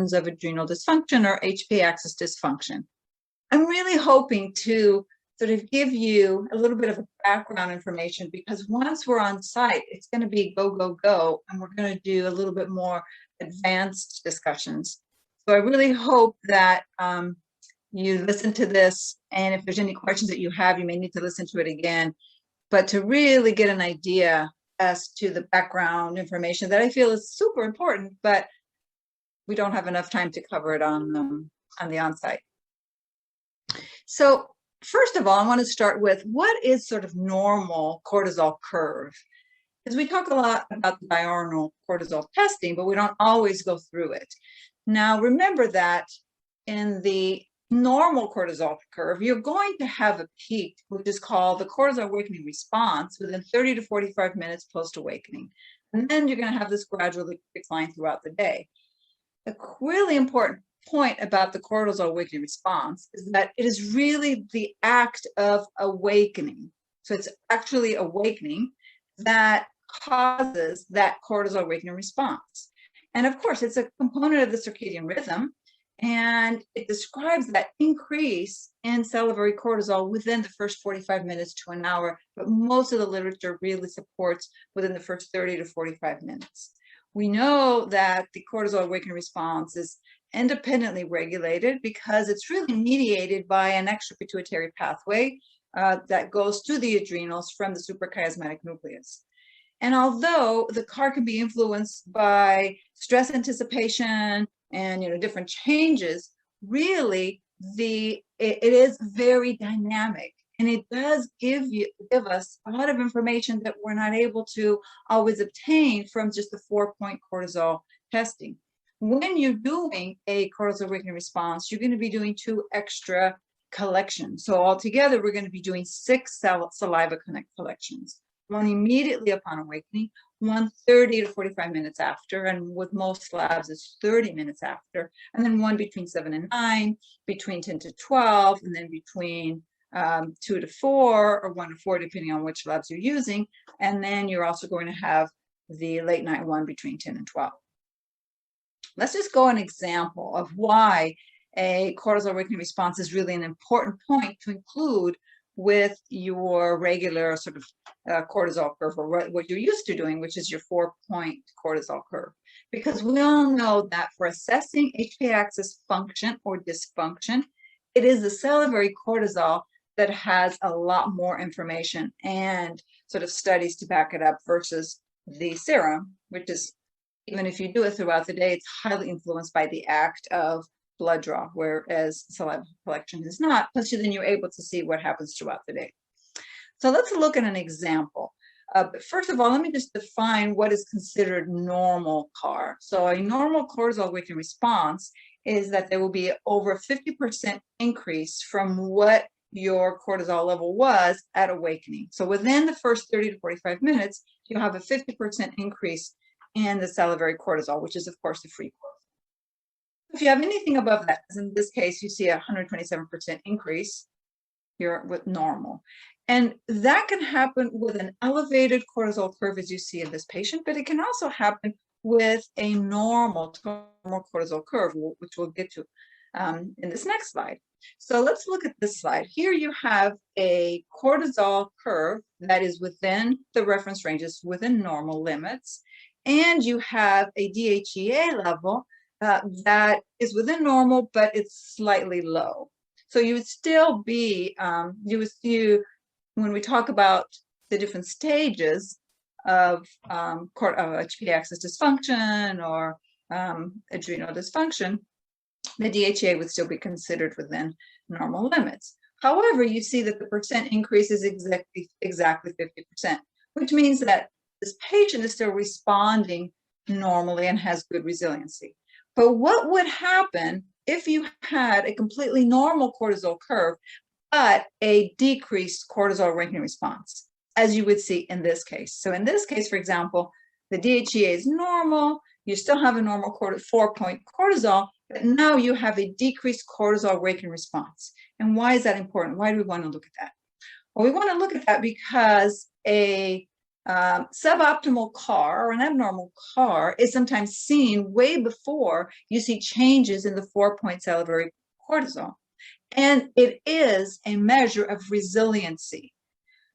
Patterns of Adrenal Dysfunction, or HPA axis dysfunction. I'm really hoping to sort of give you a little bit of background information, because once we're on site, it's going to be go, go, go, and we're going to do a little bit more advanced discussions. So I really hope that you listen to this, and if there's any questions that you have, you may need to listen to it again, but to really get an idea as to the background information that I feel is super important, but we don't have enough time to cover it on the on-site. So first of all, I want to start with what is sort of normal cortisol curve. Because we talk a lot about the diurnal cortisol testing, but we don't always go through it. Now, remember that in the normal cortisol curve, you're going to have a peak, which is called the cortisol awakening response, within 30 to 45 minutes post-awakening. And then you're going to have this gradual decline throughout the day. A really important point about the cortisol awakening response is that it is really the act of awakening. So it's actually awakening that causes that cortisol awakening response. And of course, it's a component of the circadian rhythm, and it describes that increase in salivary cortisol within the first 45 minutes to an hour, but most of the literature really supports within the first 30 to 45 minutes. We know that the cortisol awakening response is independently regulated because it's really mediated by an extrapituitary pathway that goes to the adrenals from the suprachiasmatic nucleus. And although the CAR can be influenced by stress anticipation and different changes, really it is very dynamic, and it does give us a lot of information that we're not able to always obtain from just the 4-point cortisol testing. When you're doing a cortisol awakening response, you're going to be doing 2 extra collections. So altogether, we're going to be doing 6 saliva collections. One immediately upon awakening, 1 30 to 45 minutes after, and with most labs it's 30 minutes after, and then 1 between 7 and 9, between 10 to 12, and then between 2 to 4, or 1 to 4, depending on which labs you're using. And then you're also going to have the late night one between 10 and 12. Let's just go an example of why a cortisol awakening response is really an important point to include with your regular sort of cortisol curve, or what you're used to doing, which is your 4-point cortisol curve. Because we all know that for assessing HPA axis function or dysfunction, it is the salivary cortisol that has a lot more information and sort of studies to back it up versus the serum, which is, even if you do it throughout the day, it's highly influenced by the act of blood draw, whereas saliva collection is not. Plus, then you're able to see what happens throughout the day. So let's look at an example. But first of all, let me just define what is considered normal CAR. So a normal cortisol awakening response is that there will be over a 50% increase from what your cortisol level was at awakening. So within the first 30 to 45 minutes, you'll have a 50% increase in the salivary cortisol, which is, of course, the free cortisol. If you have anything above that, as in this case, you see a 127% increase, you're with normal. And that can happen with an elevated cortisol curve, as you see in this patient, but it can also happen with a normal cortisol curve, which we'll get to in this next slide. So let's look at this slide. Here you have a cortisol curve that is within the reference ranges, within normal limits, and you have a DHEA level that is within normal, but it's slightly low. So you would still be, when we talk about the different stages of HPA axis dysfunction or adrenal dysfunction, the DHEA would still be considered within normal limits. However, you see that the percent increase is exactly 50%, which means that this patient is still responding normally and has good resiliency. But what would happen if you had a completely normal cortisol curve, but a decreased cortisol awakening response, as you would see in this case? So in this case, for example, the DHEA is normal, you still have a normal 4-point cortisol, but now you have a decreased cortisol awakening response. And why is that important? Why do we want to look at that? Well, we want to look at that because a Suboptimal CAR or an abnormal CAR is sometimes seen way before you see changes in the 4-point salivary cortisol. And it is a measure of resiliency.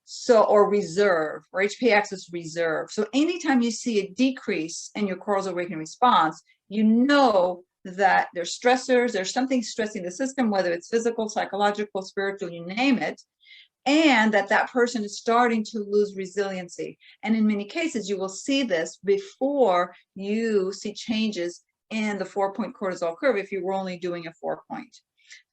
So, or reserve, or HPA axis reserve. So anytime you see a decrease in your cortisol awakening response, you know that there's stressors, there's something stressing the system, whether it's physical, psychological, spiritual, you name it, and that person is starting to lose resiliency. And in many cases, you will see this before you see changes in the 4-point cortisol curve if you were only doing a 4-point.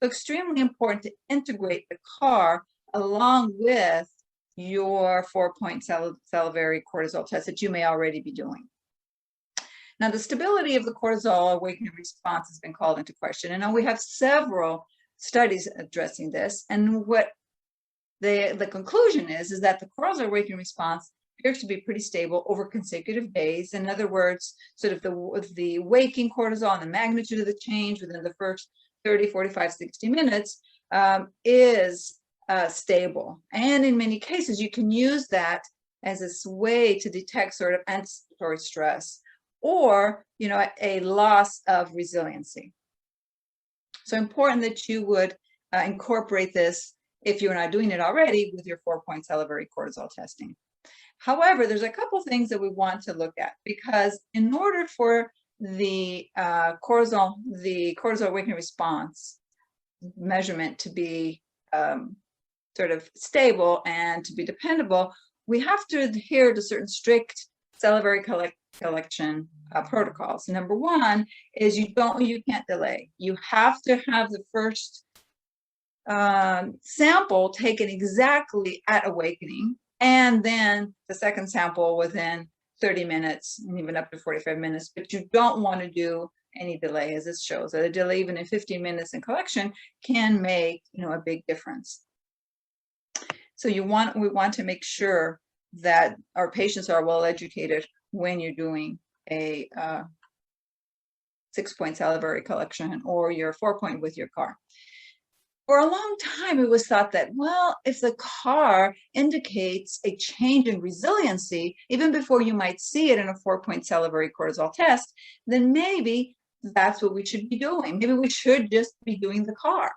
So extremely important to integrate the CAR along with your 4-point salivary cortisol test that you may already be doing. Now, the stability of the cortisol awakening response has been called into question. And now we have several studies addressing this. And what the conclusion is that the cortisol awakening response appears to be pretty stable over consecutive days. In other words, sort of the waking cortisol and the magnitude of the change within the first 30, 45, 60 minutes is stable. And in many cases, you can use that as a way to detect sort of anticipatory stress or, a loss of resiliency. So important that you would incorporate this, if you're not doing it already, with your 4-point salivary cortisol testing. However, there's a couple things that we want to look at, because in order for the cortisol awakening response measurement to be sort of stable and to be dependable, we have to adhere to certain strict salivary collection protocols. Number one is you can't delay. You have to have the first sample taken exactly at awakening, and then the second sample within 30 minutes and even up to 45 minutes. But you don't want to do any delay, as this shows. A delay even in 15 minutes in collection can make a big difference. So we want to make sure that our patients are well educated when you're doing a 6-point salivary collection or your 4-point with your CAR. For a long time, it was thought that, well, if the CAR indicates a change in resiliency, even before you might see it in a 4-point salivary cortisol test, then maybe that's what we should be doing. Maybe we should just be doing the CAR.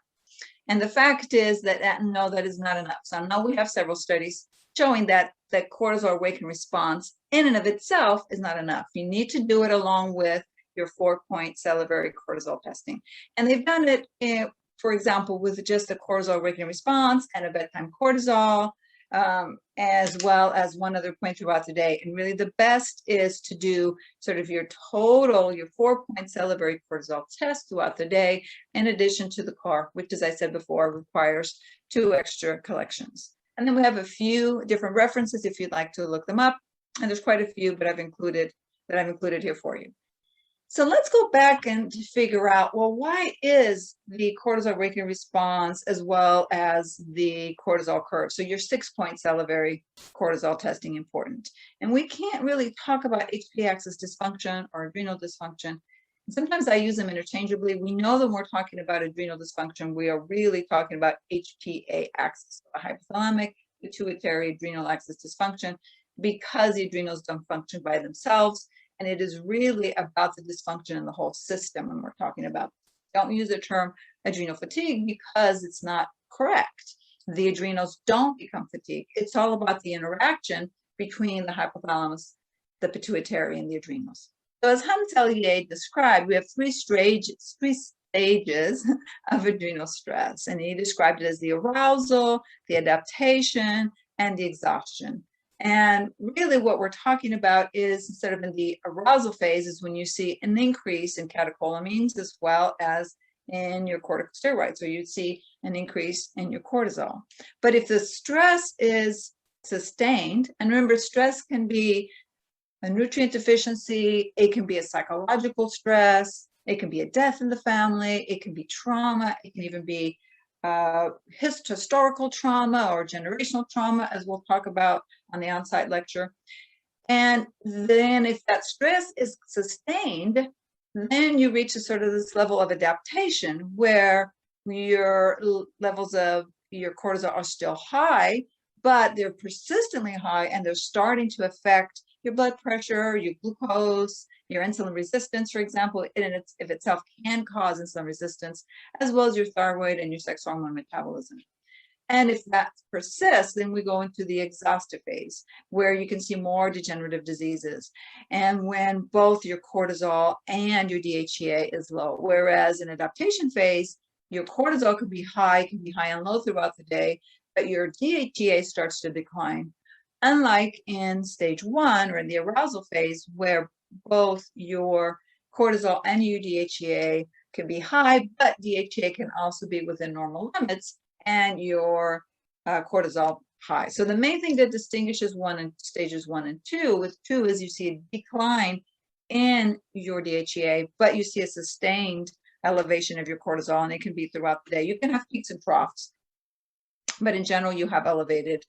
And the fact is that no, that is not enough. So now we have several studies showing that the cortisol awakening response in and of itself is not enough. You need to do it along with your 4-point salivary cortisol testing. And they've done it, for example, with just the cortisol awakening response and a bedtime cortisol, as well as one other point throughout the day. And really the best is to do sort of your 4-point salivary cortisol test throughout the day, in addition to the CAR, which, as I said before, requires 2 extra collections. And then we have a few different references if you'd like to look them up. And there's quite a few, but I've included here for you. So let's go back and figure out, well, why is the cortisol awakening response as well as the cortisol curve, so your 6-point salivary cortisol testing, important? And we can't really talk about HPA axis dysfunction or adrenal dysfunction. Sometimes I use them interchangeably. We know that when we're talking about adrenal dysfunction, we are really talking about HPA axis, hypothalamic pituitary adrenal axis dysfunction, because the adrenals don't function by themselves. And it is really about the dysfunction in the whole system when we're talking about. Don't use the term adrenal fatigue because it's not correct. The adrenals don't become fatigued. It's all about the interaction between the hypothalamus, the pituitary, and the adrenals. So as Hans Selye described, we have three stages of adrenal stress. And he described it as the arousal, the adaptation, and the exhaustion. And really what we're talking about is, instead of in the arousal phase, is when you see an increase in catecholamines as well as in your corticosteroids, so you'd see an increase in your cortisol. But if the stress is sustained, and remember, stress can be a nutrient deficiency, it can be a psychological stress, it can be a death in the family, it can be trauma, it can even be historical trauma or generational trauma, as we'll talk about on the on-site lecture. And then if that stress is sustained, then you reach a sort of this level of adaptation where your levels of your cortisol are still high, but they're persistently high and they're starting to affect your blood pressure, your glucose, your insulin resistance, for example, and if itself can cause insulin resistance, as well as your thyroid and your sex hormone metabolism. And if that persists, then we go into the exhaustive phase, where you can see more degenerative diseases. And when both your cortisol and your DHEA is low, whereas in adaptation phase, your cortisol can be high and low throughout the day, but your DHEA starts to decline. Unlike in stage 1 or in the arousal phase, where both your cortisol and your DHEA can be high, but DHEA can also be within normal limits, and your cortisol high. So the main thing that distinguishes stages 1 and 2, with 2 is you see a decline in your DHEA, but you see a sustained elevation of your cortisol, and it can be throughout the day. You can have peaks and troughs, but in general, you have elevated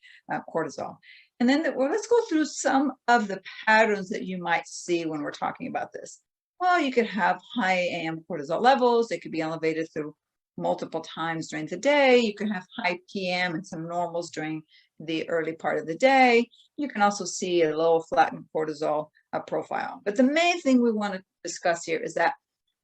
cortisol. And then let's go through some of the patterns that you might see when we're talking about this. Well, you could have high AM cortisol levels. They could be elevated through multiple times during the day. You can have high PM and some normals during the early part of the day. You can also see a low flattened cortisol profile. But the main thing we want to discuss here is that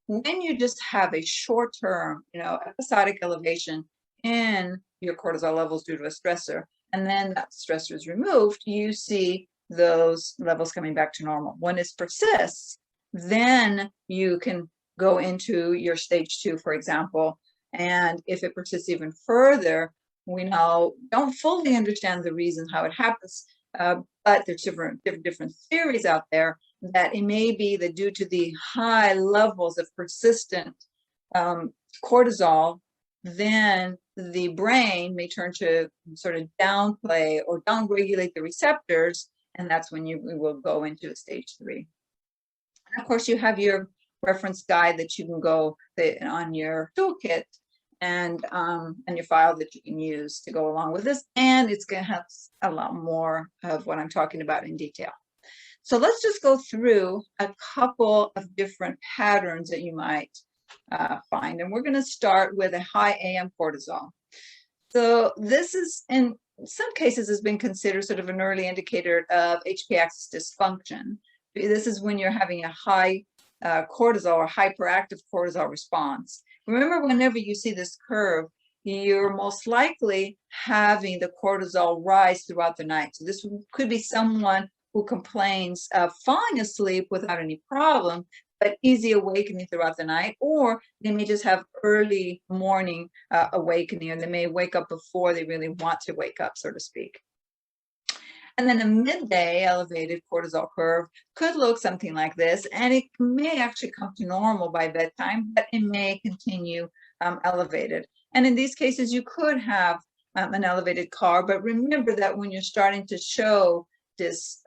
when you just have a short-term, episodic elevation in your cortisol levels due to a stressor, and then that stressor is removed, you see those levels coming back to normal. When it persists, then you can go into your stage 2, for example. And if it persists even further, we now don't fully understand the reasons how it happens, but there's different theories out there that it may be that due to the high levels of persistent cortisol, then the brain may turn to sort of downplay or downregulate the receptors, and that's when we will go into stage 3. And of course, you have your reference guide that you can go on your toolkit and your file that you can use to go along with this, and it's going to have a lot more of what I'm talking about in detail. So let's just go through a couple of different patterns that you might find, and we're going to start with a high AM cortisol. So this is, in some cases, has been considered sort of an early indicator of HPA axis dysfunction. This is when you're having a high cortisol or hyperactive cortisol response. Remember, whenever you see this curve, you're most likely having the cortisol rise throughout the night. So this could be someone who complains of falling asleep without any problem, but easy awakening throughout the night, or they may just have early morning awakening, and they may wake up before they really want to wake up, so to speak. And then a midday elevated cortisol curve could look something like this, and it may actually come to normal by bedtime, but it may continue elevated. And in these cases, you could have an elevated CAR, but remember that when you're starting to show this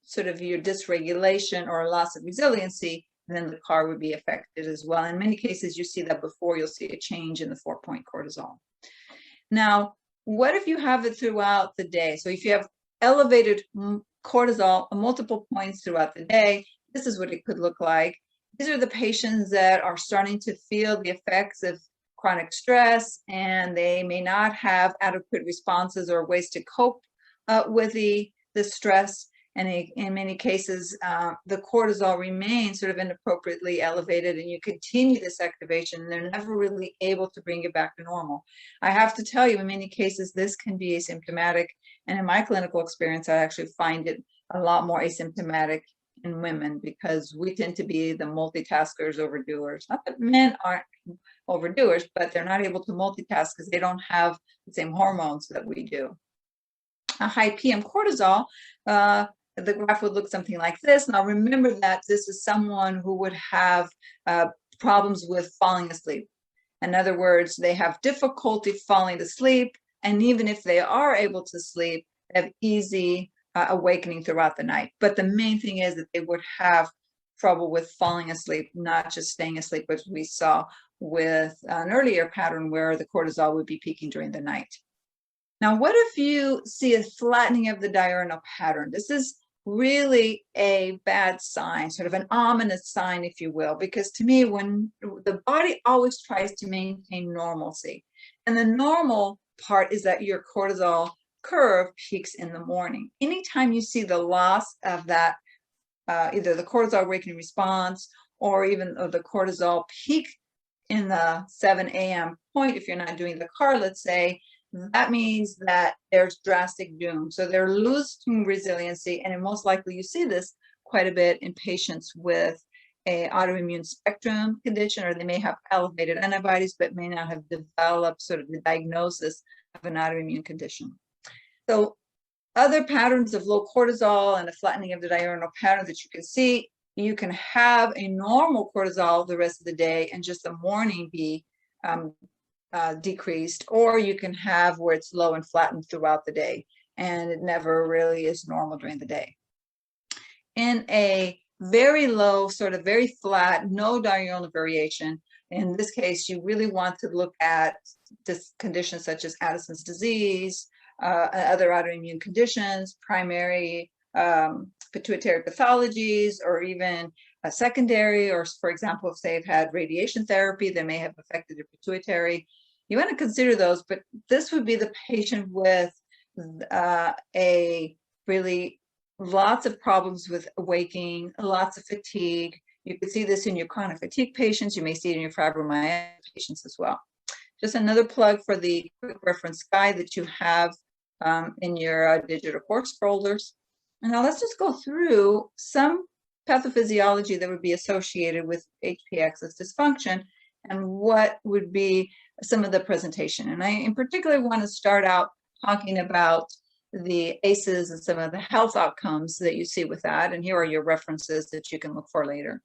sort of your dysregulation or loss of resiliency, then the CAR would be affected as well. In many cases, you see that before you'll see a change in the 4-point cortisol. Now, what if you have it throughout the day? So if you have elevated cortisol at multiple points throughout the day, this is what it could look like. These are the patients that are starting to feel the effects of chronic stress, and they may not have adequate responses or ways to cope with the stress. And in many cases, the cortisol remains sort of inappropriately elevated, and you continue this activation, and they're never really able to bring it back to normal. I have to tell you, in many cases, this can be asymptomatic. And in my clinical experience, I actually find it a lot more asymptomatic in women, because we tend to be the multitaskers, overdoers. Not that men aren't overdoers, but they're not able to multitask because they don't have the same hormones that we do. A high PM cortisol, the graph would look something like this. Now remember that this is someone who would have problems with falling asleep. In other words, they have difficulty falling asleep, and even if they are able to sleep, they have easy awakening throughout the night. But the main thing is that they would have trouble with falling asleep, not just staying asleep, which we saw with an earlier pattern where the cortisol would be peaking during the night. Now, what if you see a flattening of the diurnal pattern? This is really a bad sign, sort of an ominous sign, if you will, because to me, when the body always tries to maintain normalcy, and the normal part is that your cortisol curve peaks in the morning. Anytime you see the loss of that, either the cortisol awakening response or even the cortisol peak in the 7 a.m. point, if you're not doing the CAR, let's say, that means that there's drastic doom. So they're losing resiliency, and most likely you see this quite a bit in patients with a autoimmune spectrum condition, or they may have elevated antibodies but may not have developed sort of the diagnosis of an autoimmune condition. So other patterns of low cortisol and a flattening of the diurnal pattern that you can see, you can have a normal cortisol the rest of the day and just the morning be decreased, or you can have where it's low and flattened throughout the day and it never really is normal during the day. In a very low, sort of very flat, no diurnal variation, in this case, you really want to look at this conditions such as Addison's disease, other autoimmune conditions, primary pituitary pathologies, or even a secondary, or for example, if they've had radiation therapy that may have affected their pituitary. You want to consider those, but this would be the patient with a really lots of problems with waking, lots of fatigue. You could see this in your chronic fatigue patients. You may see it in your fibromyalgia patients as well. Just another plug for the quick reference guide that you have in your digital course folders. And now let's just go through some pathophysiology that would be associated with HP axis dysfunction and what would be some of the presentation. And I in particular want to start out talking about the ACEs and some of the health outcomes that you see with that. And here are your references that you can look for later.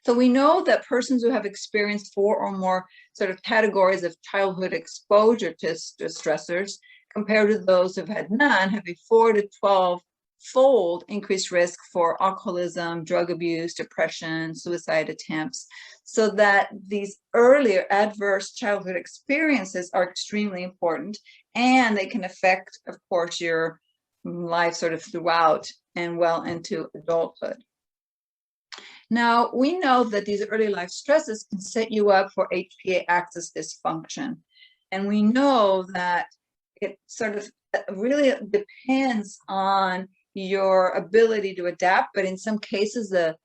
So we know that persons who have experienced 4 or more sort of categories of childhood exposure to stressors compared to those who've had none have a 4 to 12-fold increased risk for alcoholism, drug abuse, depression, suicide attempts, so that these earlier adverse childhood experiences are extremely important, and they can affect, of course, your life sort of throughout and well into adulthood. Now, we know that these early life stresses can set you up for HPA axis dysfunction, and we know that it sort of really depends on your ability to adapt, but in some cases the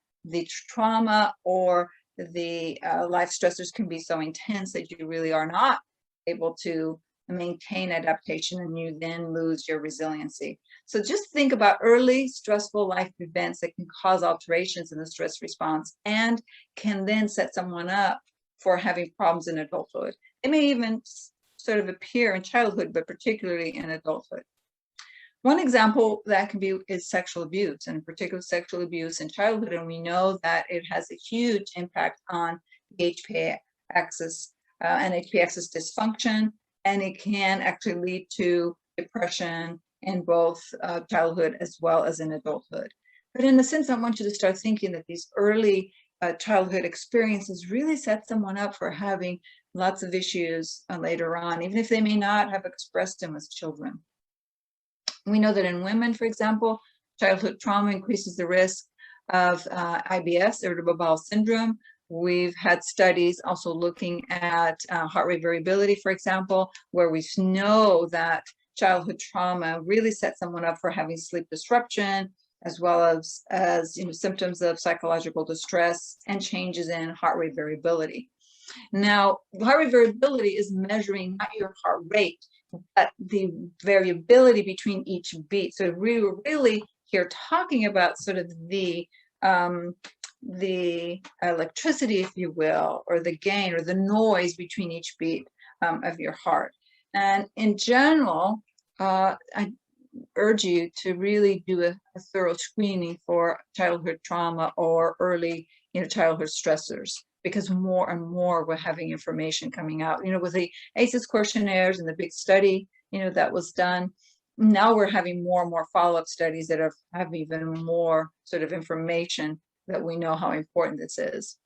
trauma or the life stressors can be so intense that you really are not able to maintain adaptation, and you then lose your resiliency. So just think about early stressful life events that can cause alterations in the stress response and can then set someone up for having problems in adulthood. It may even sort of appear in childhood, but particularly in adulthood. One example that can be is sexual abuse, and in particular sexual abuse in childhood, and we know that it has a huge impact on the HPA axis and HPA axis dysfunction, and it can actually lead to depression in both childhood as well as in adulthood. But in a sense, I want you to start thinking that these early childhood experiences really set someone up for having lots of issues later on, even if they may not have expressed them as children. We know that in women, for example, childhood trauma increases the risk of IBS, irritable bowel syndrome. We've had studies also looking at heart rate variability, for example, where we know that childhood trauma really sets someone up for having sleep disruption, as well as symptoms of psychological distress and changes in heart rate variability. Now, heart rate variability is measuring not your heart rate, but the variability between each beat. So we were really here talking about sort of the electricity, if you will, or the gain or the noise between each beat of your heart. And in general, I urge you to really do a thorough screening for childhood trauma or early childhood stressors, because more and more we're having information coming out. With the ACEs questionnaires and the big study that was done, now we're having more and more follow-up studies that have even more sort of information that we know how important this is.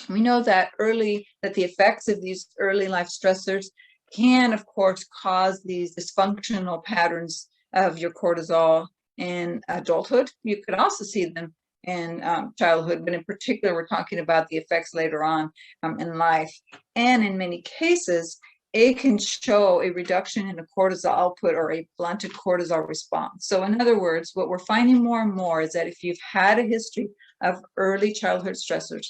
We know that the effects of these early life stressors can, of course, cause these dysfunctional patterns of your cortisol in adulthood. You could also see them in childhood, but in particular, we're talking about the effects later on in life. And in many cases, it can show a reduction in the cortisol output or a blunted cortisol response. So in other words, what we're finding more and more is that if you've had a history of early childhood stressors,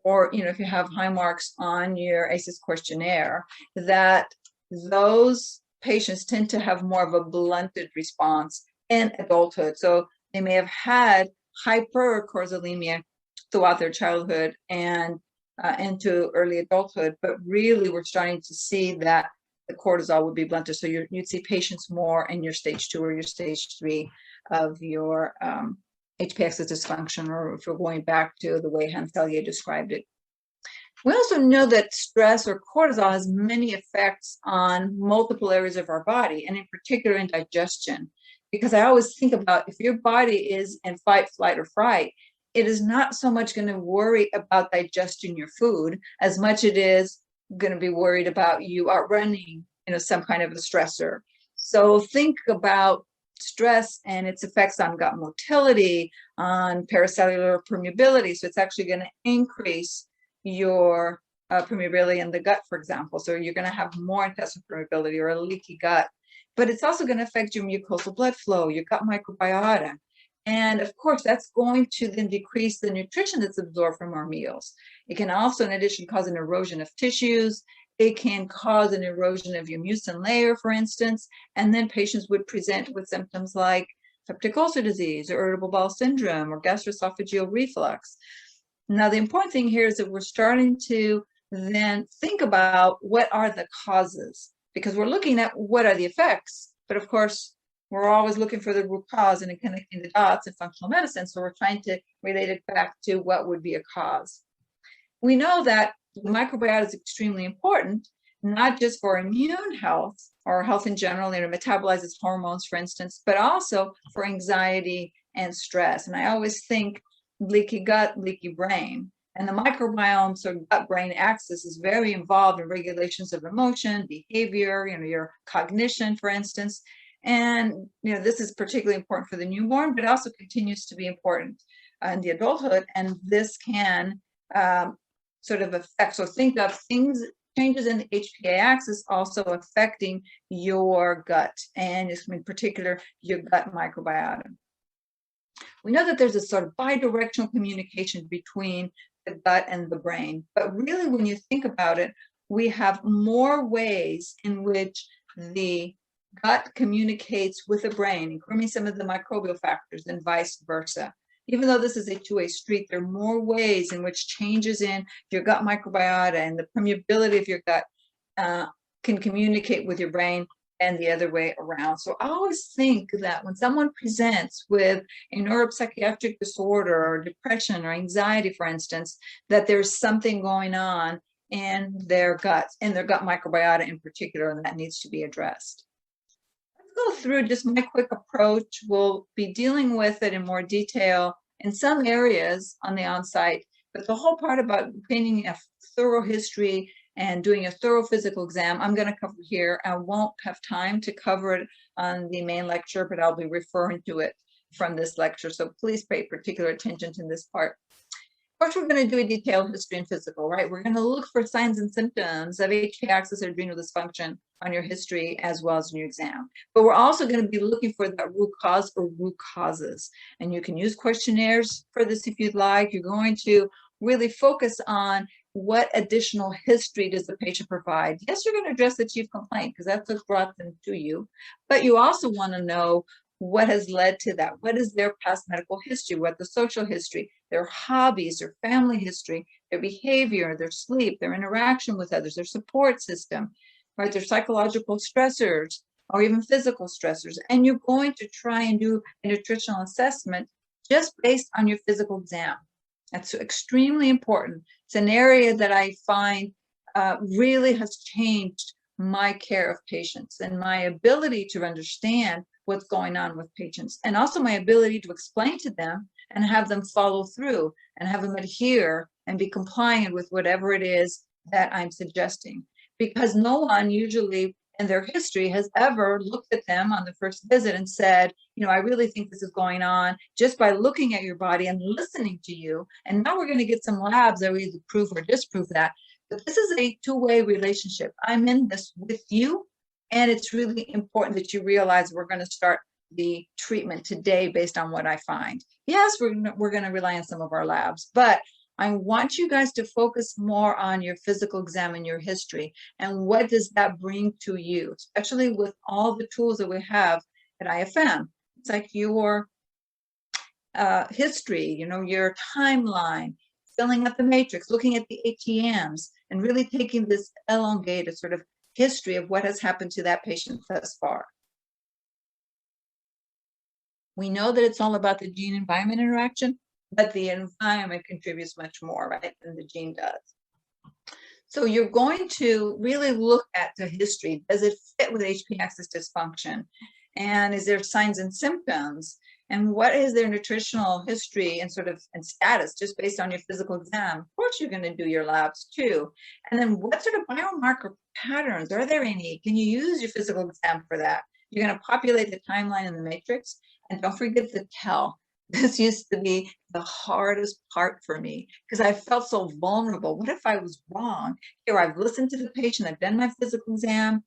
or if you have high marks on your ACEs questionnaire, that those patients tend to have more of a blunted response in adulthood. So they may have had hypercortisolemia throughout their childhood and into early adulthood, but really we're starting to see that the cortisol would be blunted. So you'd see patients more in your stage 2 or your stage 3 of your HP-axis dysfunction, or if we're going back to the way Hanselier described it. We also know that stress or cortisol has many effects on multiple areas of our body, and in particular in digestion. Because I always think about, if your body is in fight, flight, or fright, it is not so much going to worry about digesting your food as much it is going to be worried about you outrunning, some kind of a stressor. So think about stress and its effects on gut motility, on paracellular permeability. So it's actually going to increase your permeability in the gut, for example. So you're going to have more intestinal permeability or a leaky gut. But it's also going to affect your mucosal blood flow, your gut microbiota. And of course, that's going to then decrease the nutrition that's absorbed from our meals. It can also, in addition, cause an erosion of tissues. It can cause an erosion of your mucin layer, for instance, and then patients would present with symptoms like peptic ulcer disease or irritable bowel syndrome or gastroesophageal reflux. Now, the important thing here is that we're starting to then think about what are the causes, because we're looking at what are the effects, but of course, we're always looking for the root cause and connecting the dots in functional medicine, so we're trying to relate it back to what would be a cause. We know that the microbiota is extremely important, not just for immune health or health in general, metabolizes hormones, for instance, but also for anxiety and stress. And I always think leaky gut, leaky brain. And the microbiome, so gut-brain axis, is very involved in regulations of emotion, behavior, your cognition, for instance. And this is particularly important for the newborn, but also continues to be important in the adulthood. And this can sort of affect, so think of changes in the HPA axis also affecting your gut, and in particular, your gut microbiota. We know that there's a sort of bidirectional communication between the gut and the brain, but really when you think about it, we have more ways in which the gut communicates with the brain, including some of the microbial factors, and vice versa. Even though this is a two-way street, there are more ways in which changes in your gut microbiota and the permeability of your gut can communicate with your brain and the other way around. So I always think that when someone presents with a neuropsychiatric disorder or depression or anxiety, for instance, that there's something going on in their guts, in their gut microbiota in particular, and that needs to be addressed. Go through just my quick approach. We'll be dealing with it in more detail in some areas on the on-site, but the whole part about obtaining a thorough history and doing a thorough physical exam, I'm going to cover here. I won't have time to cover it on the main lecture, but I'll be referring to it from this lecture, so please pay particular attention to this part. First, we're going to do a detailed history and physical, right? We're going to look for signs and symptoms of HP-axis adrenal dysfunction on your history as well as in your exam. But we're also going to be looking for that root cause or root causes. And you can use questionnaires for this if you'd like. You're going to really focus on what additional history does the patient provide. Yes, you're going to address the chief complaint because that's what brought them to you. But you also want to know what has led to that. What is their past medical history? What the social history, their hobbies, their family history, their behavior, their sleep, their interaction with others, their support system, right? Their psychological stressors or even physical stressors. And you're going to try and do a nutritional assessment just based on your physical exam. That's extremely important. It's an area that I find really has changed my care of patients and my ability to understand what's going on with patients, and also my ability to explain to them and have them follow through and have them adhere and be compliant with whatever it is that I'm suggesting. Because no one usually in their history has ever looked at them on the first visit and said, I really think this is going on just by looking at your body and listening to you. And now we're going to get some labs that will either prove or disprove that. But this is a two-way relationship. I'm in this with you, and it's really important that you realize we're going to start the treatment today based on what I find. Yes, we're going to rely on some of our labs, but I want you guys to focus more on your physical exam and your history, and what does that bring to you, especially with all the tools that we have at IFM. It's like your history, your timeline, filling out the matrix, looking at the ATMs, and really taking this elongated sort of history of what has happened to that patient thus far. We know that it's all about the gene environment interaction, but the environment contributes much more, right, than the gene does. So you're going to really look at the history. Does it fit with HP axis dysfunction? And is there signs and symptoms? And what is their nutritional history and and status just based on your physical exam? Of course, you're going to do your labs too. And then what sort of biomarker patterns? Are there any? Can you use your physical exam for that? You're going to populate the timeline in the matrix. And don't forget the tell. This used to be the hardest part for me because I felt so vulnerable. What if I was wrong? Here, I've listened to the patient, I've done my physical exam,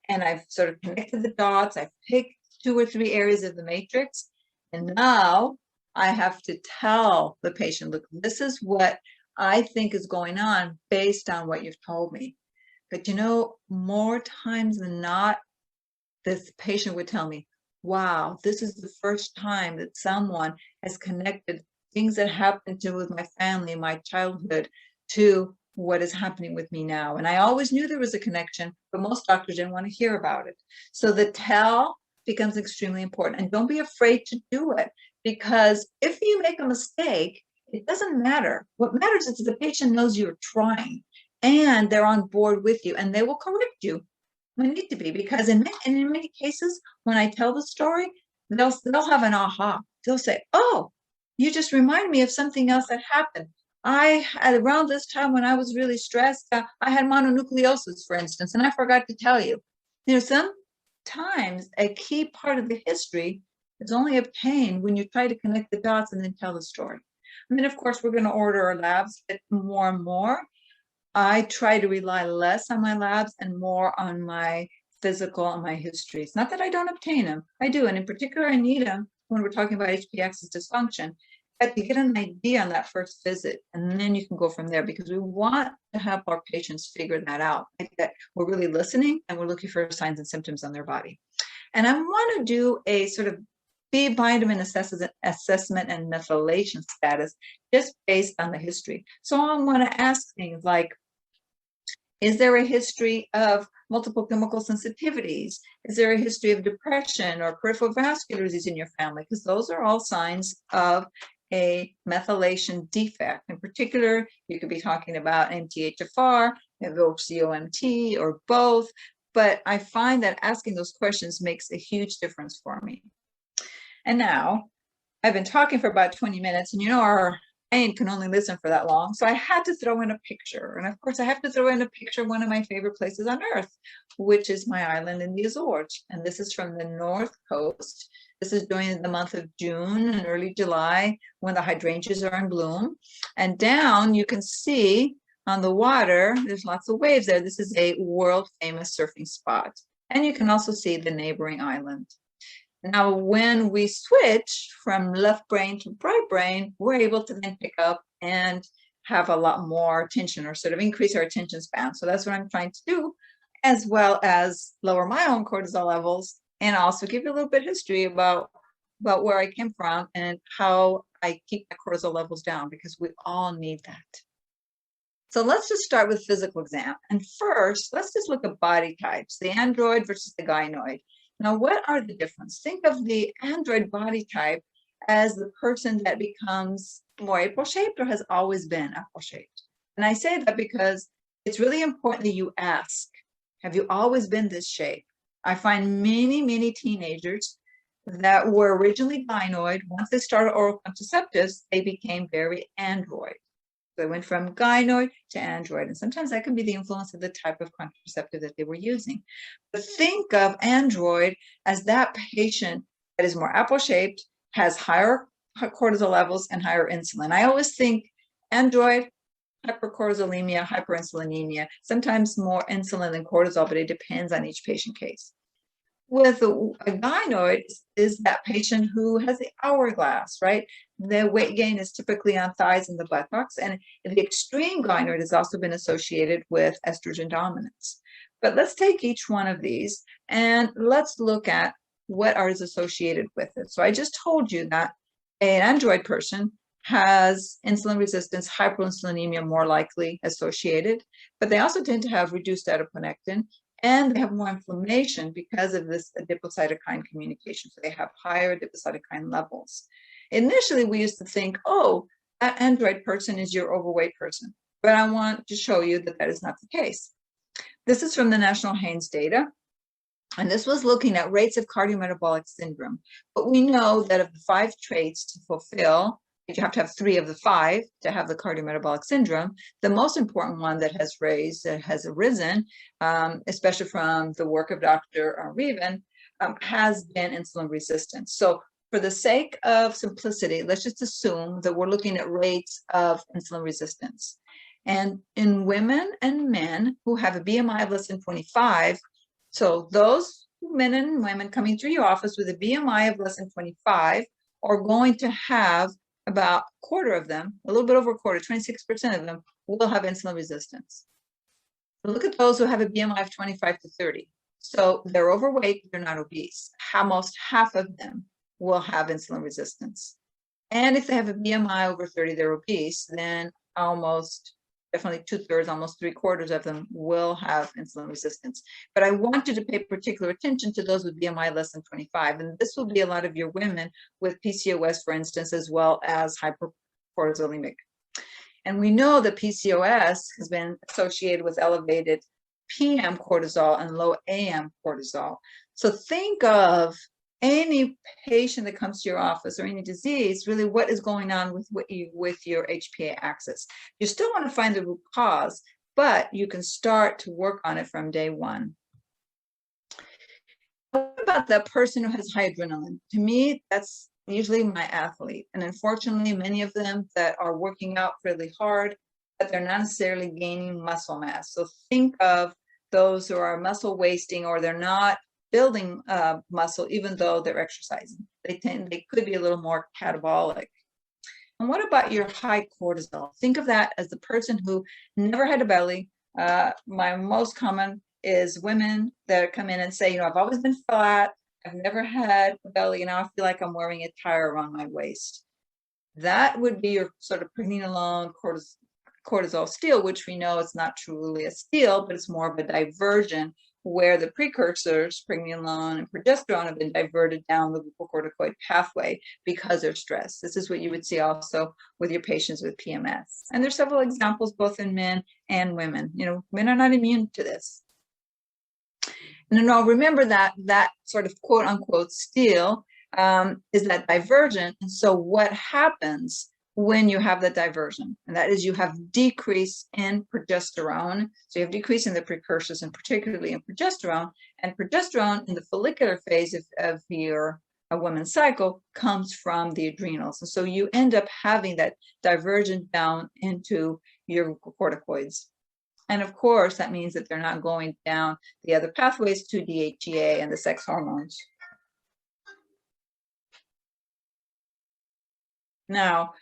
and I've sort of connected the dots. I've picked 2 or 3 areas of the matrix. And now I have to tell the patient, look, this is what I think is going on based on what you've told me. But more times than not, this patient would tell me, wow, this is the first time that someone has connected things that happened with my family, my childhood, to what is happening with me now. And I always knew there was a connection, but most doctors didn't want to hear about it. So the tell becomes extremely important. And don't be afraid to do it, because if you make a mistake, it doesn't matter. What matters is the patient knows you're trying and they're on board with you, and they will correct you when need to be, because in many cases, when I tell the story, they'll have an aha. They'll say, oh, you just remind me of something else that happened. Around this time when I was really stressed, I had mononucleosis, for instance, and I forgot to tell you. Sometimes a key part of the history is only obtained when you try to connect the dots and then tell the story. I mean, of course, we're going to order our labs more and more. I try to rely less on my labs and more on my physical and my history. It's not that I don't obtain them. I do. And in particular, I need them when we're talking about HP axis dysfunction. But you get an idea on that first visit, and then you can go from there, because we want to help our patients figure that out. That we're really listening and we're looking for signs and symptoms on their body. And I want to do a sort of B vitamin assessment and methylation status just based on the history. So I want to ask things like, is there a history of multiple chemical sensitivities? Is there a history of depression or peripheral vascular disease in your family? Because those are all signs of a methylation defect. In particular, you could be talking about MTHFR, COMT, or both. But I find that asking those questions makes a huge difference for me. And now, I've been talking for about 20 minutes, and our brain can only listen for that long. So I had to throw in a picture. And of course, I have to throw in a picture of one of my favorite places on earth, which is my island in the Azores. And this is from the North Coast. This is during the month of June and early July, when the hydrangeas are in bloom. And down, you can see on the water, there's lots of waves there. This is a world famous surfing spot. And you can also see the neighboring island. Now, when we switch from left brain to right brain, we're able to then pick up and have a lot more attention, or sort of increase our attention span. So that's what I'm trying to do, as well as lower my own cortisol levels, and also give you a little bit of history about where I came from and how I keep my cortisol levels down, because we all need that. So let's just start with physical exam. And first, let's just look at body types, the android versus the gynoid. Now, what are the differences? Think of the android body type as the person that becomes more apple-shaped or has always been apple-shaped. And I say that because it's really important that you ask, have you always been this shape? I find many teenagers that were originally gynoid. Once they started oral contraceptives, they became very android. They went from gynoid to android, and sometimes that can be the influence of the type of contraceptive that they were using. But think of android as that patient that is more apple-shaped, has higher cortisol levels and higher insulin. I always think android, hypercortisolemia, hyperinsulinemia, sometimes more insulin than cortisol, but it depends on each patient case. With a gynoid is that patient who has the hourglass, right? The weight gain is typically on thighs and the buttocks, and the extreme gynoid has also been associated with estrogen dominance. But let's take each one of these and let's look at what is associated with it. So I just told you that an android person has insulin resistance, hyperinsulinemia more likely associated, but they also tend to have reduced adiponectin, and they have more inflammation because of this adipocytokine communication. So they have higher adipocytokine levels. Initially, we used to think, oh, that android person is your overweight person. But I want to show you that that is not the case. This is from the National Haynes data. And this was looking at rates of cardiometabolic syndrome. But we know that of the 5 traits to fulfill, you have to have 3 of the 5 to have the cardiometabolic syndrome. The most important one that has arisen, especially from the work of Dr. Reven, has been insulin resistance. So for the sake of simplicity, let's just assume that we're looking at rates of insulin resistance. And in women and men who have a BMI of less than 25, so those men and women coming through your office with a BMI of less than 25 are going to have about a quarter of them, a little bit over a quarter, 26% of them will have insulin resistance. Look at those who have a BMI of 25 to 30. So they're overweight, they're not obese. Almost half of them will have insulin resistance. And if they have a BMI over 30, they're obese, then definitely 2/3, almost 3/4 of them will have insulin resistance. But I want you to pay particular attention to those with BMI less than 25. And this will be a lot of your women with PCOS, for instance, as well as hypercortisolemic. And we know that PCOS has been associated with elevated PM cortisol and low AM cortisol. So think of any patient that comes to your office or any disease, really what is going on with your HPA axis. You still want to find the root cause, but you can start to work on it from day one. What about that person who has high adrenaline? To me, that's usually my athlete. And unfortunately, many of them that are working out really hard, but they're not necessarily gaining muscle mass. So think of those who are muscle wasting, or they're not building muscle even though they're exercising. They could be a little more catabolic. And what about your high cortisol? Think of that as the person who never had a belly. My most common is women that come in and say, I've always been flat, I've never had a belly, and now I feel like I'm wearing a tire around my waist. That would be your sort of pregnenolone cortisol steal, which we know it's not truly a steal, but it's more of a diversion, where the precursors, pregnenolone and progesterone, have been diverted down the glucocorticoid pathway because they're stressed. This is what you would see also with your patients with PMS. And there's several examples both in men and women. Men are not immune to this. And now remember that sort of quote unquote steal is that diversion. And so what happens when you have that diversion? And that is you have decrease in progesterone. So you have decrease in the precursors, and particularly in progesterone. And progesterone in the follicular phase of your woman's cycle comes from the adrenals. And so you end up having that diversion down into your glucocorticoids. And of course, that means that they're not going down the other pathways to DHEA and the sex hormones. Now,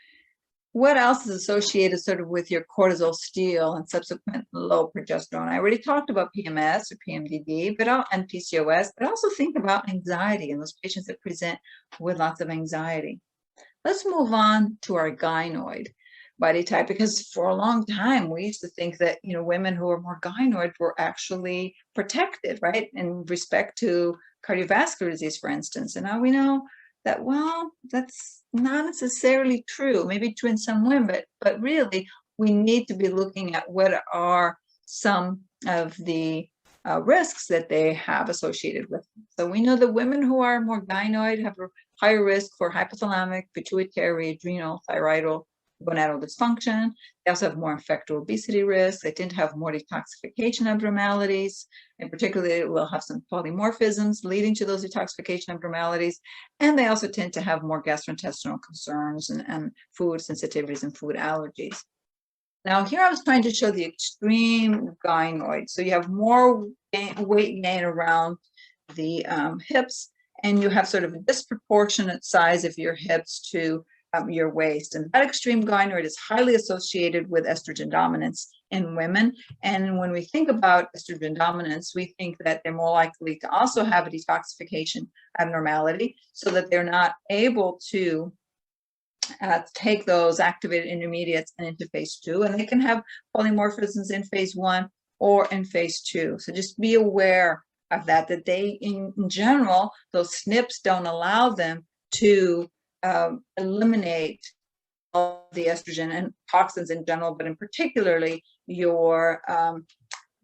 what else is associated sort of with your cortisol steal and subsequent low progesterone? I already talked about PMS or PMDD, and PCOS, but also think about anxiety and those patients that present with lots of anxiety. Let's move on to our gynoid body type, because for a long time we used to think that women who are more gynoid were actually protected, right, in respect to cardiovascular disease, for instance. And now we know that, well, that's not necessarily true. Maybe true in some women, but really we need to be looking at what are some of the risks that they have associated with them. So we know that women who are more gynoid have a higher risk for hypothalamic, pituitary, adrenal, thyroidal, gonadal dysfunction. They also have more infectious obesity risk. They tend to have more detoxification abnormalities. In particular, they will have some polymorphisms leading to those detoxification abnormalities. And they also tend to have more gastrointestinal concerns and food sensitivities and food allergies. Now here I was trying to show the extreme gynoid. So you have more weight gain around the hips, and you have sort of a disproportionate size of your hips to your waist. And that extreme gynoid is highly associated with estrogen dominance in women. And when we think about estrogen dominance, we think that they're more likely to also have a detoxification abnormality, so that they're not able to take those activated intermediates into phase 2, and they can have polymorphisms in phase 1 or in phase 2. So just be aware of that, that they, in general, those SNPs don't allow them to eliminate all the estrogen and toxins in general, but in particularly your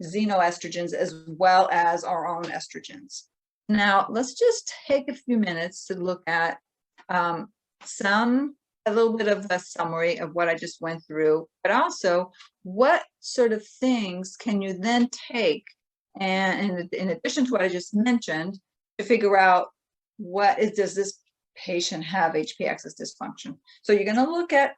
xenoestrogens as well as our own estrogens. Now, let's just take a few minutes to look at a little bit of a summary of what I just went through, but also what sort of things can you then take, and in addition to what I just mentioned, to figure out does this patient have HP axis dysfunction. So you're going to look at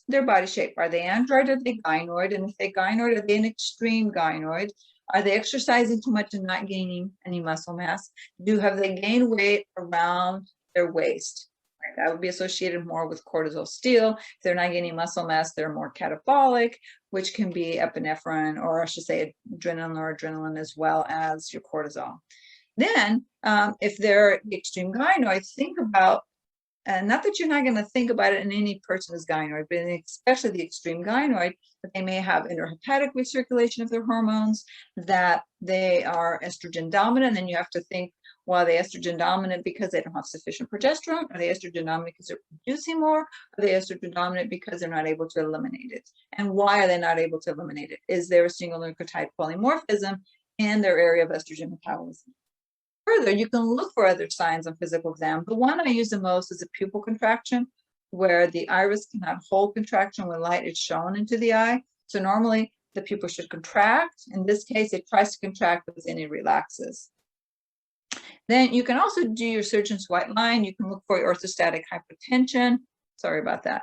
their body shape. Are they android or are they gynoid? And if they gynoid, are they an extreme gynoid? Are they exercising too much and not gaining any muscle mass? Have they gained weight around their waist? That would be associated more with cortisol steal. If they're not gaining muscle mass, they're more catabolic, which can be epinephrine, or I should say adrenaline as well as your cortisol. Then, if they're the extreme gynoid, think about, not that you're not going to think about it in any person as gynoid, but especially the extreme gynoid, that they may have intrahepatic recirculation of their hormones, that they are estrogen dominant. And then you have to think, well, are they estrogen dominant because they don't have sufficient progesterone? Are they estrogen dominant because they're producing more? Are they estrogen dominant because they're not able to eliminate it? And why are they not able to eliminate it? Is there a single nucleotide polymorphism in their area of estrogen metabolism? Further, you can look for other signs on physical exam. The one I use the most is a pupil contraction, where the iris cannot hold contraction when light is shown into the eye. So normally the pupil should contract. In this case, it tries to contract, but then it relaxes. Then you can also do your surgeon's white line. You can look for orthostatic hypotension. Sorry about that.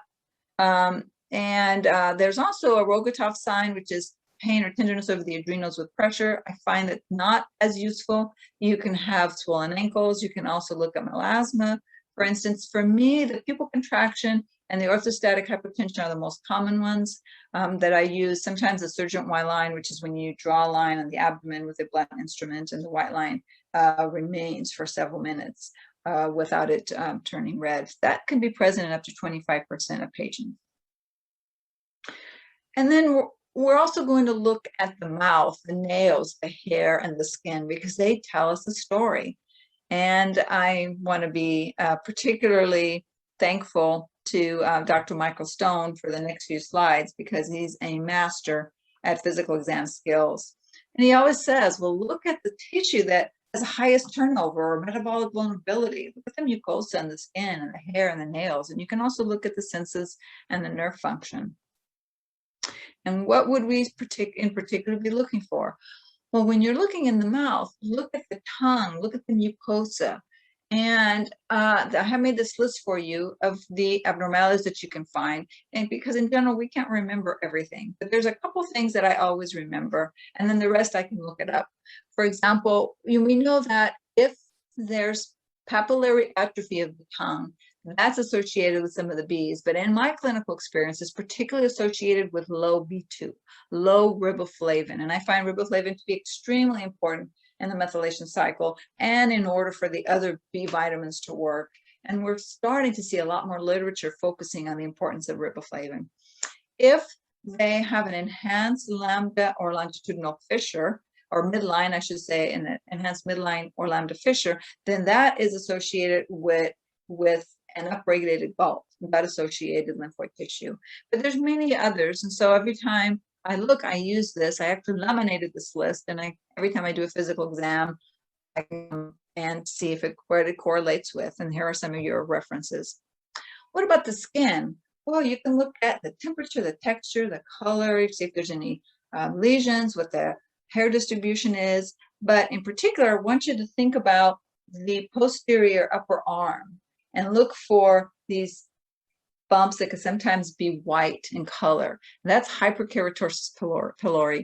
There's also a Rogatov sign, which is pain or tenderness over the adrenals with pressure. I find that not as useful. You can have swollen ankles. You can also look at melasma. For instance, for me, the pupil contraction and the orthostatic hypotension are the most common ones that I use. Sometimes the surgeon white line, which is when you draw a line on the abdomen with a blunt instrument, and the white line remains for several minutes without it turning red. That can be present in up to 25% of patients. And then we're also going to look at the mouth, the nails, the hair, and the skin, because they tell us a story. And I want to be particularly thankful to Dr. Michael Stone for the next few slides, because he's a master at physical exam skills. And he always says, well, look at the tissue that has the highest turnover or metabolic vulnerability. Look at the mucosa and the skin and the hair and the nails. And you can also look at the senses and the nerve function. And what would we in particular be looking for? Well, when you're looking in the mouth, look at the tongue, look at the mucosa. And I have made this list for you of the abnormalities that you can find. And because in general, we can't remember everything, but there's a couple things that I always remember, and then the rest I can look it up. For example, we know that if there's papillary atrophy of the tongue, that's associated with some of the Bs, but in my clinical experience, it's particularly associated with low B2, low riboflavin. And I find riboflavin to be extremely important in the methylation cycle and in order for the other B vitamins to work. And we're starting to see a lot more literature focusing on the importance of riboflavin. If they have an enhanced lambda or longitudinal fissure, or midline, I should say, an enhanced midline or lambda fissure, then that is associated with an upregulated gut-associated lymphoid tissue. But there's many others, and so every time I look, I use this. I actually laminated this list, and every time I do a physical exam, I can and see if where it correlates with. And here are some of your references. What about the skin? Well, you can look at the temperature, the texture, the color, see if there's any lesions, what the hair distribution is. But in particular, I want you to think about the posterior upper arm and look for these bumps that can sometimes be white in color. That's hyperkeratosis pylori.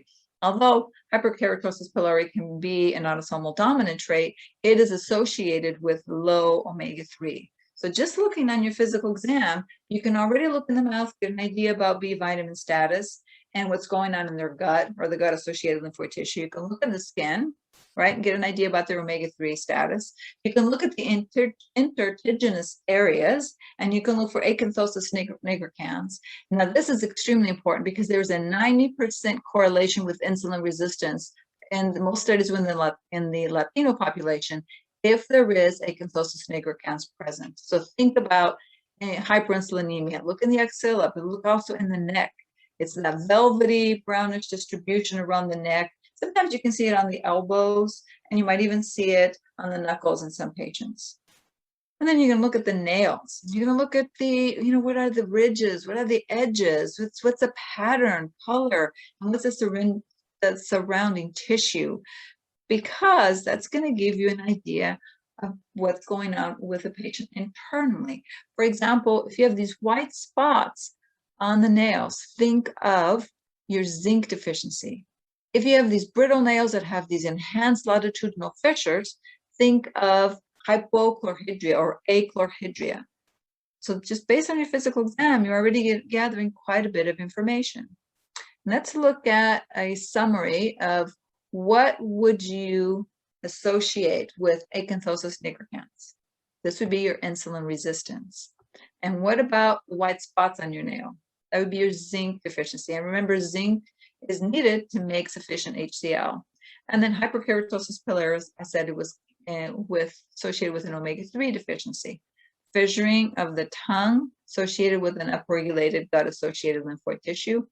Although hyperkeratosis pylori can be an autosomal dominant trait, it is associated with low omega-3. So just looking on your physical exam, you can already look in the mouth, get an idea about B vitamin status and what's going on in their gut or the gut-associated lymphoid tissue. You can look at the skin, right, and get an idea about their omega-3 status. You can look at the intertiginous areas, and you can look for acanthosis nigricans. Now, this is extremely important because there's a 90% correlation with insulin resistance in most studies in the Latino population if there is acanthosis nigricans present. So think about hyperinsulinemia. Look in the axilla, but look also in the neck. It's that velvety brownish distribution around the neck. Sometimes you can see it on the elbows, and you might even see it on the knuckles in some patients. And then you can look at the nails. You're going to look at the, what are the ridges? What are the edges? What's the pattern, color, and what's the surrounding tissue? Because that's going to give you an idea of what's going on with a patient internally. For example, if you have these white spots on the nails, think of your zinc deficiency. If you have these brittle nails that have these enhanced longitudinal fissures, think of hypochlorhydria or achlorhydria. So just based on your physical exam, you're already gathering quite a bit of information. Let's look at a summary of what would you associate with acanthosis nigricans. This would be your insulin resistance. And what about the white spots on your nail? That would be your zinc deficiency. And remember, zinc is needed to make sufficient HCl. And then hyperkeratosis pilaris, I said it was associated with an omega-3 deficiency. Fissuring of the tongue associated with an upregulated gut-associated lymphoid tissue.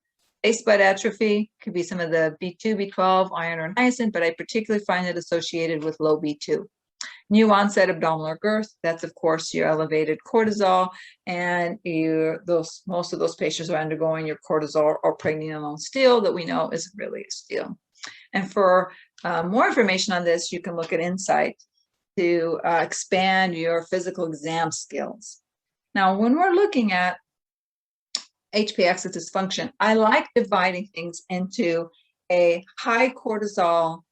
Taste bud atrophy could be some of the B2, B12, iron, or niacin, but I particularly find it associated with low B2. New onset abdominal girth, that's of course your elevated cortisol, and most of those patients are undergoing your cortisol or pregnenolone steal that we know is really a steal. And for more information on this, you can look at Insight to expand your physical exam skills. Now, when we're looking at HP-axis dysfunction, I like dividing things into a high cortisol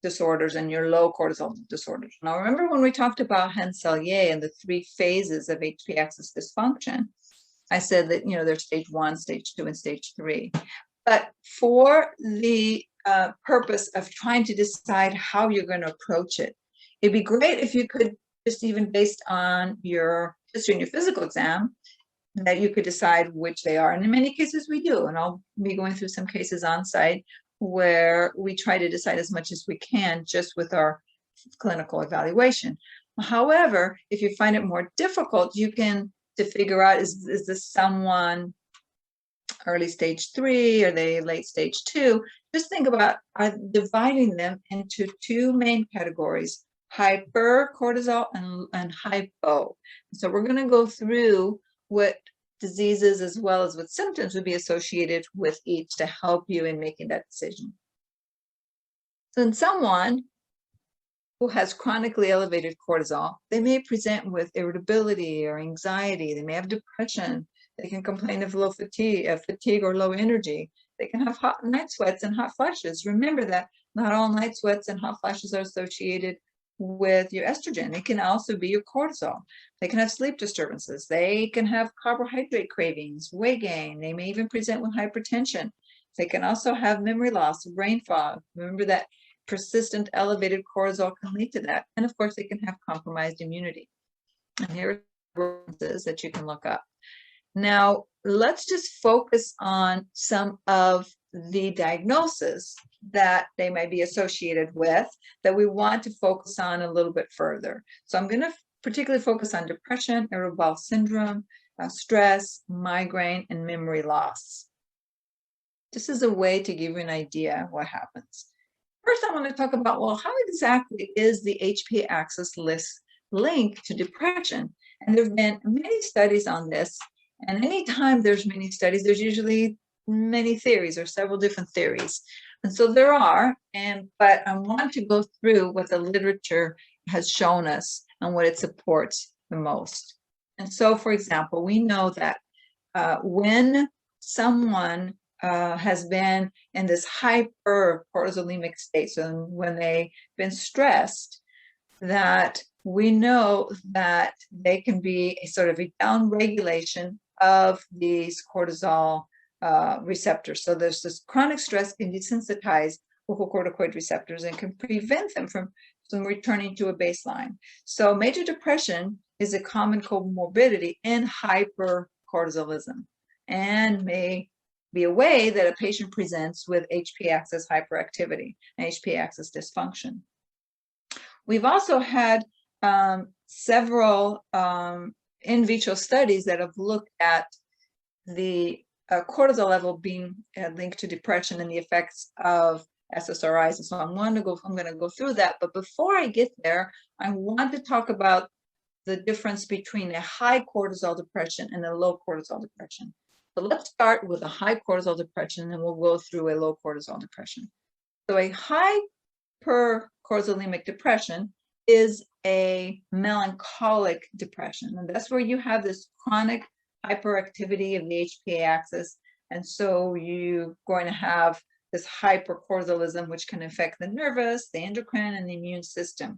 disorders and your low cortisol disorders. Now, remember when we talked about Henselier and the 3 phases of HP-axis dysfunction, I said that, there's stage 1, stage 2, and stage 3. But for the purpose of trying to decide how you're going to approach it, it'd be great if you could just even based on your history and your physical exam, that you could decide which they are. And in many cases we do. And I'll be going through some cases on site where we try to decide as much as we can just with our clinical evaluation. However, if you find it more difficult, you can to figure out, is this someone early stage 3, or they late stage 2? Just think about dividing them into 2 main categories, hypercortisol and hypo. So we're going to go through what diseases as well as what symptoms would be associated with each to help you in making that decision. So in someone who has chronically elevated cortisol, they may present with irritability or anxiety. They may have depression. They can complain of low fatigue or low energy. They can have hot night sweats and hot flashes. Remember that not all night sweats and hot flashes are associated with your estrogen. It can also be your cortisol. They can have sleep disturbances. They can have carbohydrate cravings, weight gain. They may even present with hypertension. They can also have memory loss, brain fog. Remember that persistent elevated cortisol can lead to that. And of course, they can have compromised immunity. And here are references that you can look up. Now, let's just focus on some of the diagnosis that they might be associated with that we want to focus on a little bit further. So I'm going to particularly focus on depression, irritable bowel syndrome, stress, migraine, and memory loss. This is a way to give you an idea of what happens. First, I want to talk about, well, how exactly is the HP-axis list linked to depression? And there have been many studies on this. And anytime there's many studies, there's usually many theories or several different theories. And so there are, but I want to go through what the literature has shown us and what it supports the most. And so, for example, we know that when someone has been in this hypercortisolemic state, so when they've been stressed, that we know that they can be a sort of a downregulation of these cortisol receptors. So there's this chronic stress can desensitize glucocorticoid receptors and can prevent them from returning to a baseline. So major depression is a common comorbidity in hypercortisolism and may be a way that a patient presents with HP axis hyperactivity and HP axis dysfunction. We've also had several in vitro studies that have looked at the cortisol level being linked to depression and the effects of SSRIs. And so I'm going to go through that. But before I get there, I want to talk about the difference between a high cortisol depression and a low cortisol depression. So let's start with a high cortisol depression, and then we'll go through a low cortisol depression. So a hypercortisolemic depression is a melancholic depression, and that's where you have this chronic hyperactivity of the HPA axis, and so you're going to have this hypercortisolism, which can affect the nervous, the endocrine, and the immune system.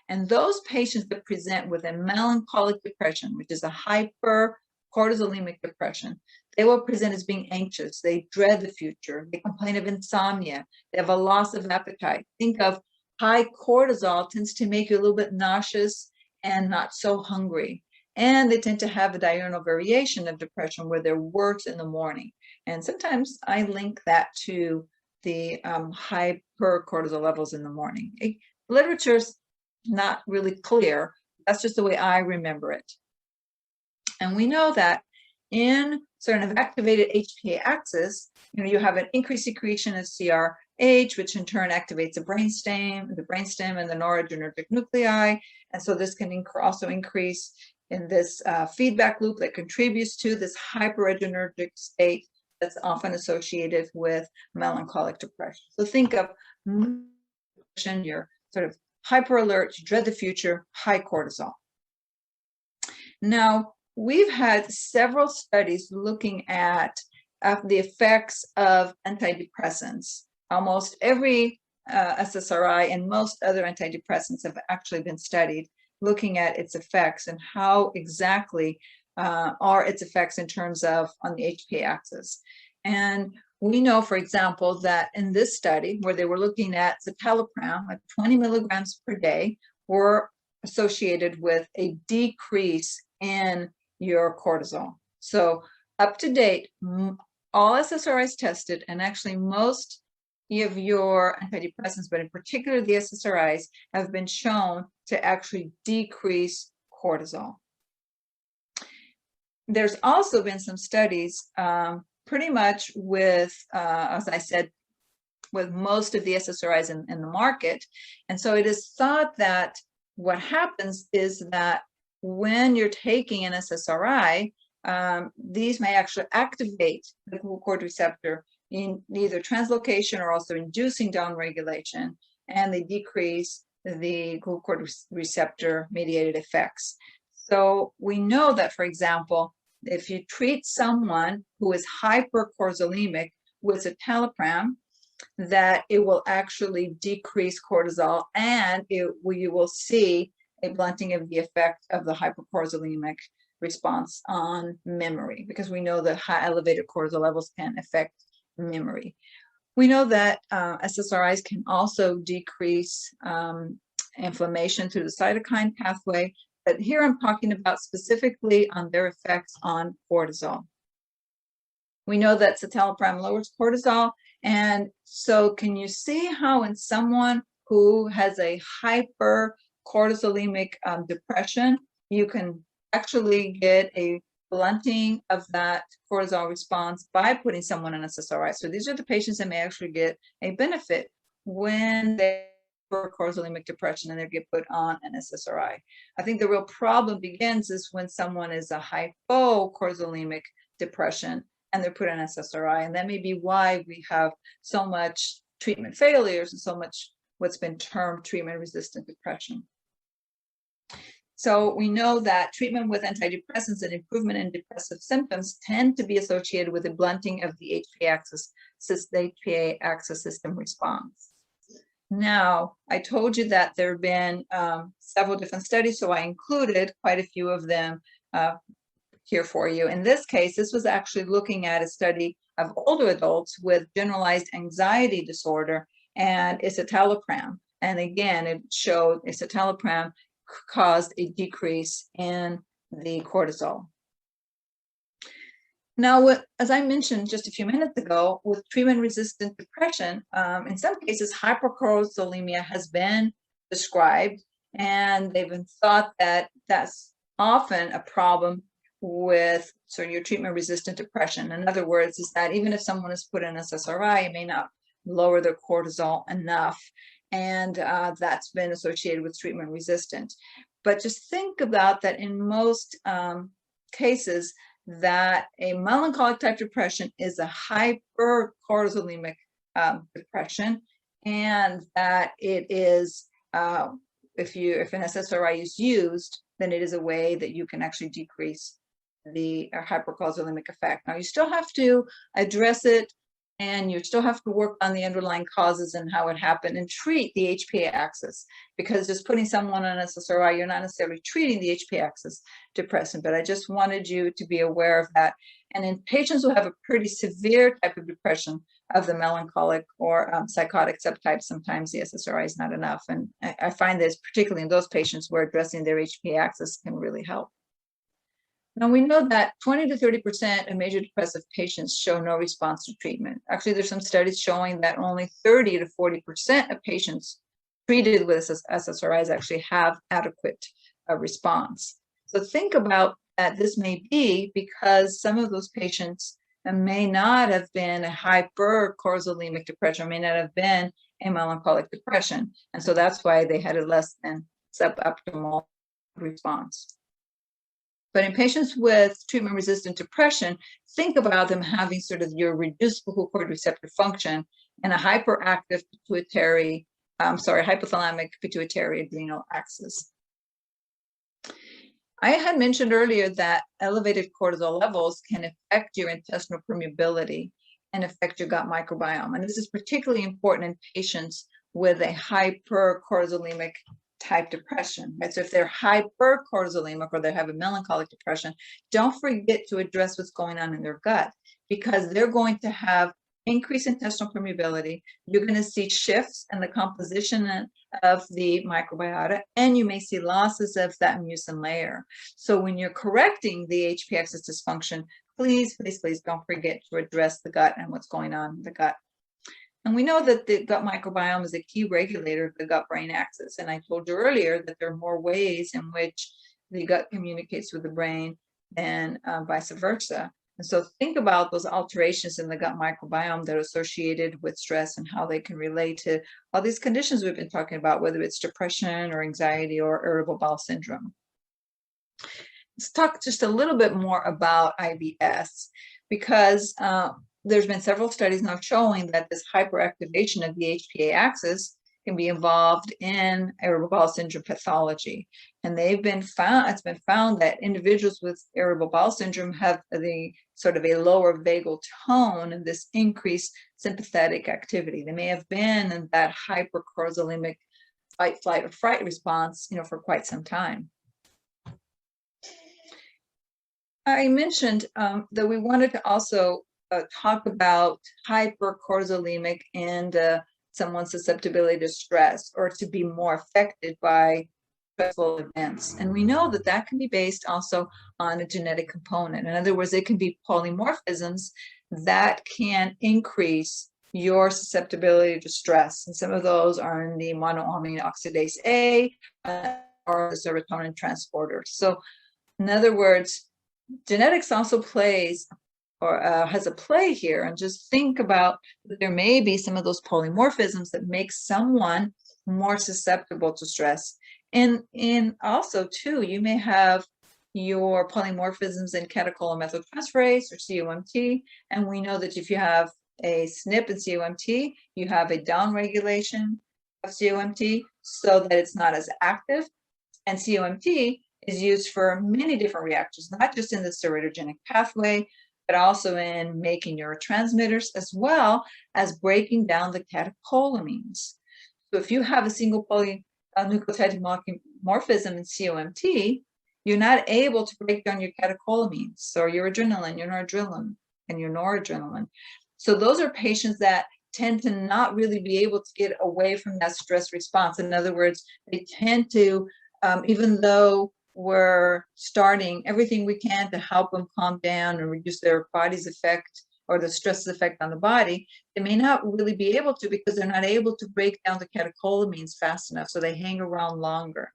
And those patients that present with a melancholic depression, which is a hypercortisolemic depression, they will present as being anxious. They dread the future. They complain of insomnia. They have a loss of appetite. Think of high cortisol tends to make you a little bit nauseous and not so hungry. And they tend to have a diurnal variation of depression where they're worse in the morning. And sometimes I link that to the hypercortisol levels in the morning. Literature's not really clear. That's just the way I remember it. And we know that in sort of activated HPA axis, you have an increased secretion of CRH, which in turn activates the brainstem and the noradrenergic nuclei. And so this can also increase in this feedback loop that contributes to this hyperadrenergic state that's often associated with melancholic depression. So think of depression, you're sort of hyper alert, you dread the future, high cortisol. Now, we've had several studies looking at the effects of antidepressants. Almost every SSRI and most other antidepressants have actually been studied looking at its effects and how exactly are its effects in terms of on the HPA axis. And we know, for example, that in this study where they were looking at citalopram at 20 milligrams per day were associated with a decrease in your cortisol. So up to date, all SSRIs tested, and actually most of your antidepressants, but in particular the SSRIs, have been shown to actually decrease cortisol. There's also been some studies pretty much with, as I said, with most of the SSRIs in the market. And so it is thought that what happens is that when you're taking an SSRI, these may actually activate the glucocorticoid receptor in either translocation or also inducing downregulation, and they decrease the glucocorticoid receptor mediated effects. So we know that, for example, if you treat someone who is hypercortisolemic with citalopram, that it will actually decrease cortisol, and you will see a blunting of the effect of the hypercortisolemic response on memory, because we know that high elevated cortisol levels can affect memory. We know that SSRIs can also decrease inflammation through the cytokine pathway, but here I'm talking about specifically on their effects on cortisol. We know that citalopram lowers cortisol, and so can you see how in someone who has a hypercortisolemic depression, you can actually get a blunting of that cortisol response by putting someone on SSRI. So these are the patients that may actually get a benefit when they have cortisolemic depression and they get put on an SSRI. I think the real problem begins is when someone is a hypocortisolemic depression and they're put on SSRI, and that may be why we have so much treatment failures and so much what's been termed treatment-resistant depression. So we know that treatment with antidepressants and improvement in depressive symptoms tend to be associated with a blunting of the HPA-axis system response. Now, I told you that there have been several different studies, so I included quite a few of them here for you. In this case, this was actually looking at a study of older adults with generalized anxiety disorder and escitalopram. And again, it showed escitalopram caused a decrease in the cortisol. Now, as I mentioned just a few minutes ago, with treatment-resistant depression, in some cases, hypercortisolemia has been described, and they've been thought that that's often a problem with sort of your treatment-resistant depression. In other words, is that even if someone is put in SSRI, it may not lower their cortisol enough, and that's been associated with treatment-resistant. But just think about that in most cases, that a melancholic type depression is a hypercortisolemic depression, and that it is, if an SSRI is used, then it is a way that you can actually decrease the hypercortisolemic effect. Now, you still have to address it, and you still have to work on the underlying causes and how it happened and treat the HPA axis, because just putting someone on SSRI, you're not necessarily treating the HPA axis depressant, but I just wanted you to be aware of that. And in patients who have a pretty severe type of depression of the melancholic or psychotic subtype, sometimes the SSRI is not enough. And I find this particularly in those patients where addressing their HPA axis can really help. Now, we know that 20 to 30% of major depressive patients show no response to treatment. Actually, there's some studies showing that only 30 to 40% of patients treated with SSRIs actually have adequate response. So think about that this may be because some of those patients may not have been a hypercortisolemic depression, may not have been a melancholic depression. And so that's why they had a less than suboptimal response. But in patients with treatment-resistant depression, think about them having sort of your reduced glucocorticoid receptor function and a hyperactive hypothalamic pituitary adrenal axis. I had mentioned earlier that elevated cortisol levels can affect your intestinal permeability and affect your gut microbiome. And this is particularly important in patients with a hypercortisolemic type depression, right? So if they're hypercortisolemic or they have a melancholic depression, don't forget to address what's going on in their gut, because they're going to have increased intestinal permeability. You're going to see shifts in the composition of the microbiota, and you may see losses of that mucin layer. So when you're correcting the HPA axis dysfunction, please, please, please don't forget to address the gut and what's going on in the gut. And we know that the gut microbiome is a key regulator of the gut-brain axis. And I told you earlier that there are more ways in which the gut communicates with the brain than vice versa. And so think about those alterations in the gut microbiome that are associated with stress and how they can relate to all these conditions we've been talking about, whether it's depression or anxiety or irritable bowel syndrome. Let's talk just a little bit more about IBS, because there's been several studies now showing that this hyperactivation of the HPA axis can be involved in irritable bowel syndrome pathology. And it's been found that individuals with irritable bowel syndrome have the sort of a lower vagal tone and this increased sympathetic activity. They may have been in that hypercortisolemic fight, flight, or fright response, for quite some time. I mentioned that we wanted to also talk about hypercortisolemic and someone's susceptibility to stress or to be more affected by stressful events. And we know that that can be based also on a genetic component. In other words, it can be polymorphisms that can increase your susceptibility to stress. And some of those are in the monoamine oxidase A or the serotonin transporter. So in other words, genetics also plays or has a play here, and just think about that there may be some of those polymorphisms that make someone more susceptible to stress. And also too, you may have your polymorphisms in catechol-methyltransferase or COMT, and we know that if you have a SNP in COMT, you have a downregulation of COMT so that it's not as active, and COMT is used for many different reactions, not just in the steroidogenic pathway, but also in making neurotransmitters, as well as breaking down the catecholamines. So if you have a single polynucleotide morphism in COMT, you're not able to break down your catecholamines, so your adrenaline, your noradrenaline, and your noradrenaline. So those are patients that tend to not really be able to get away from that stress response. In other words, they tend to, even though we're starting everything we can to help them calm down and reduce their body's effect or the stress effect on the body, they may not really be able to because they're not able to break down the catecholamines fast enough, so they hang around longer.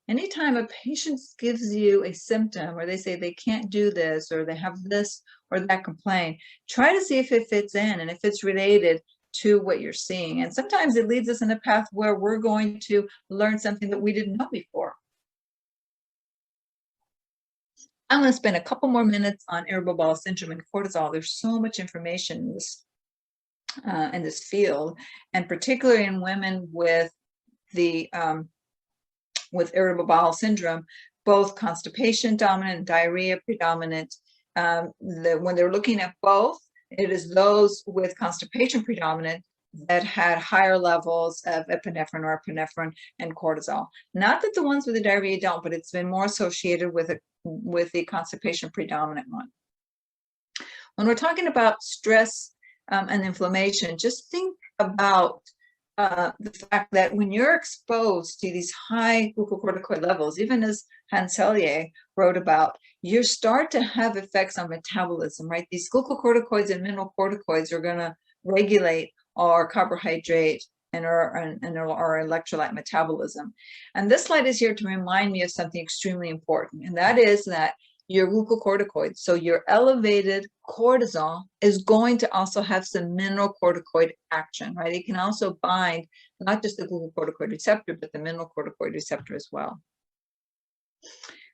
Anytime a patient gives you a symptom or they say they can't do this or they have this or that complaint, try to see if it fits in and if it's related to what you're seeing. And sometimes it leads us in a path where we're going to learn something that we didn't know before. I'm going to spend a couple more minutes on irritable bowel syndrome and cortisol. There's so much information in this field, and particularly in women with irritable bowel syndrome, both constipation dominant and diarrhea predominant. When they're looking at both, it is those with constipation predominant that had higher levels of epinephrine or epinephrine and cortisol. Not that the ones with the diarrhea don't, but it's been more associated with the constipation predominant one. When we're talking about stress and inflammation, just think about the fact that when you're exposed to these high glucocorticoid levels, even as Hans Selye wrote about, you start to have effects on metabolism, right? These glucocorticoids and mineralocorticoids are going to regulate our carbohydrate and our electrolyte metabolism. And this slide is here to remind me of something extremely important, and that is that your glucocorticoids, so your elevated cortisol, is going to also have some mineralocorticoid action, right? It can also bind not just the glucocorticoid receptor, but the mineralocorticoid receptor as well.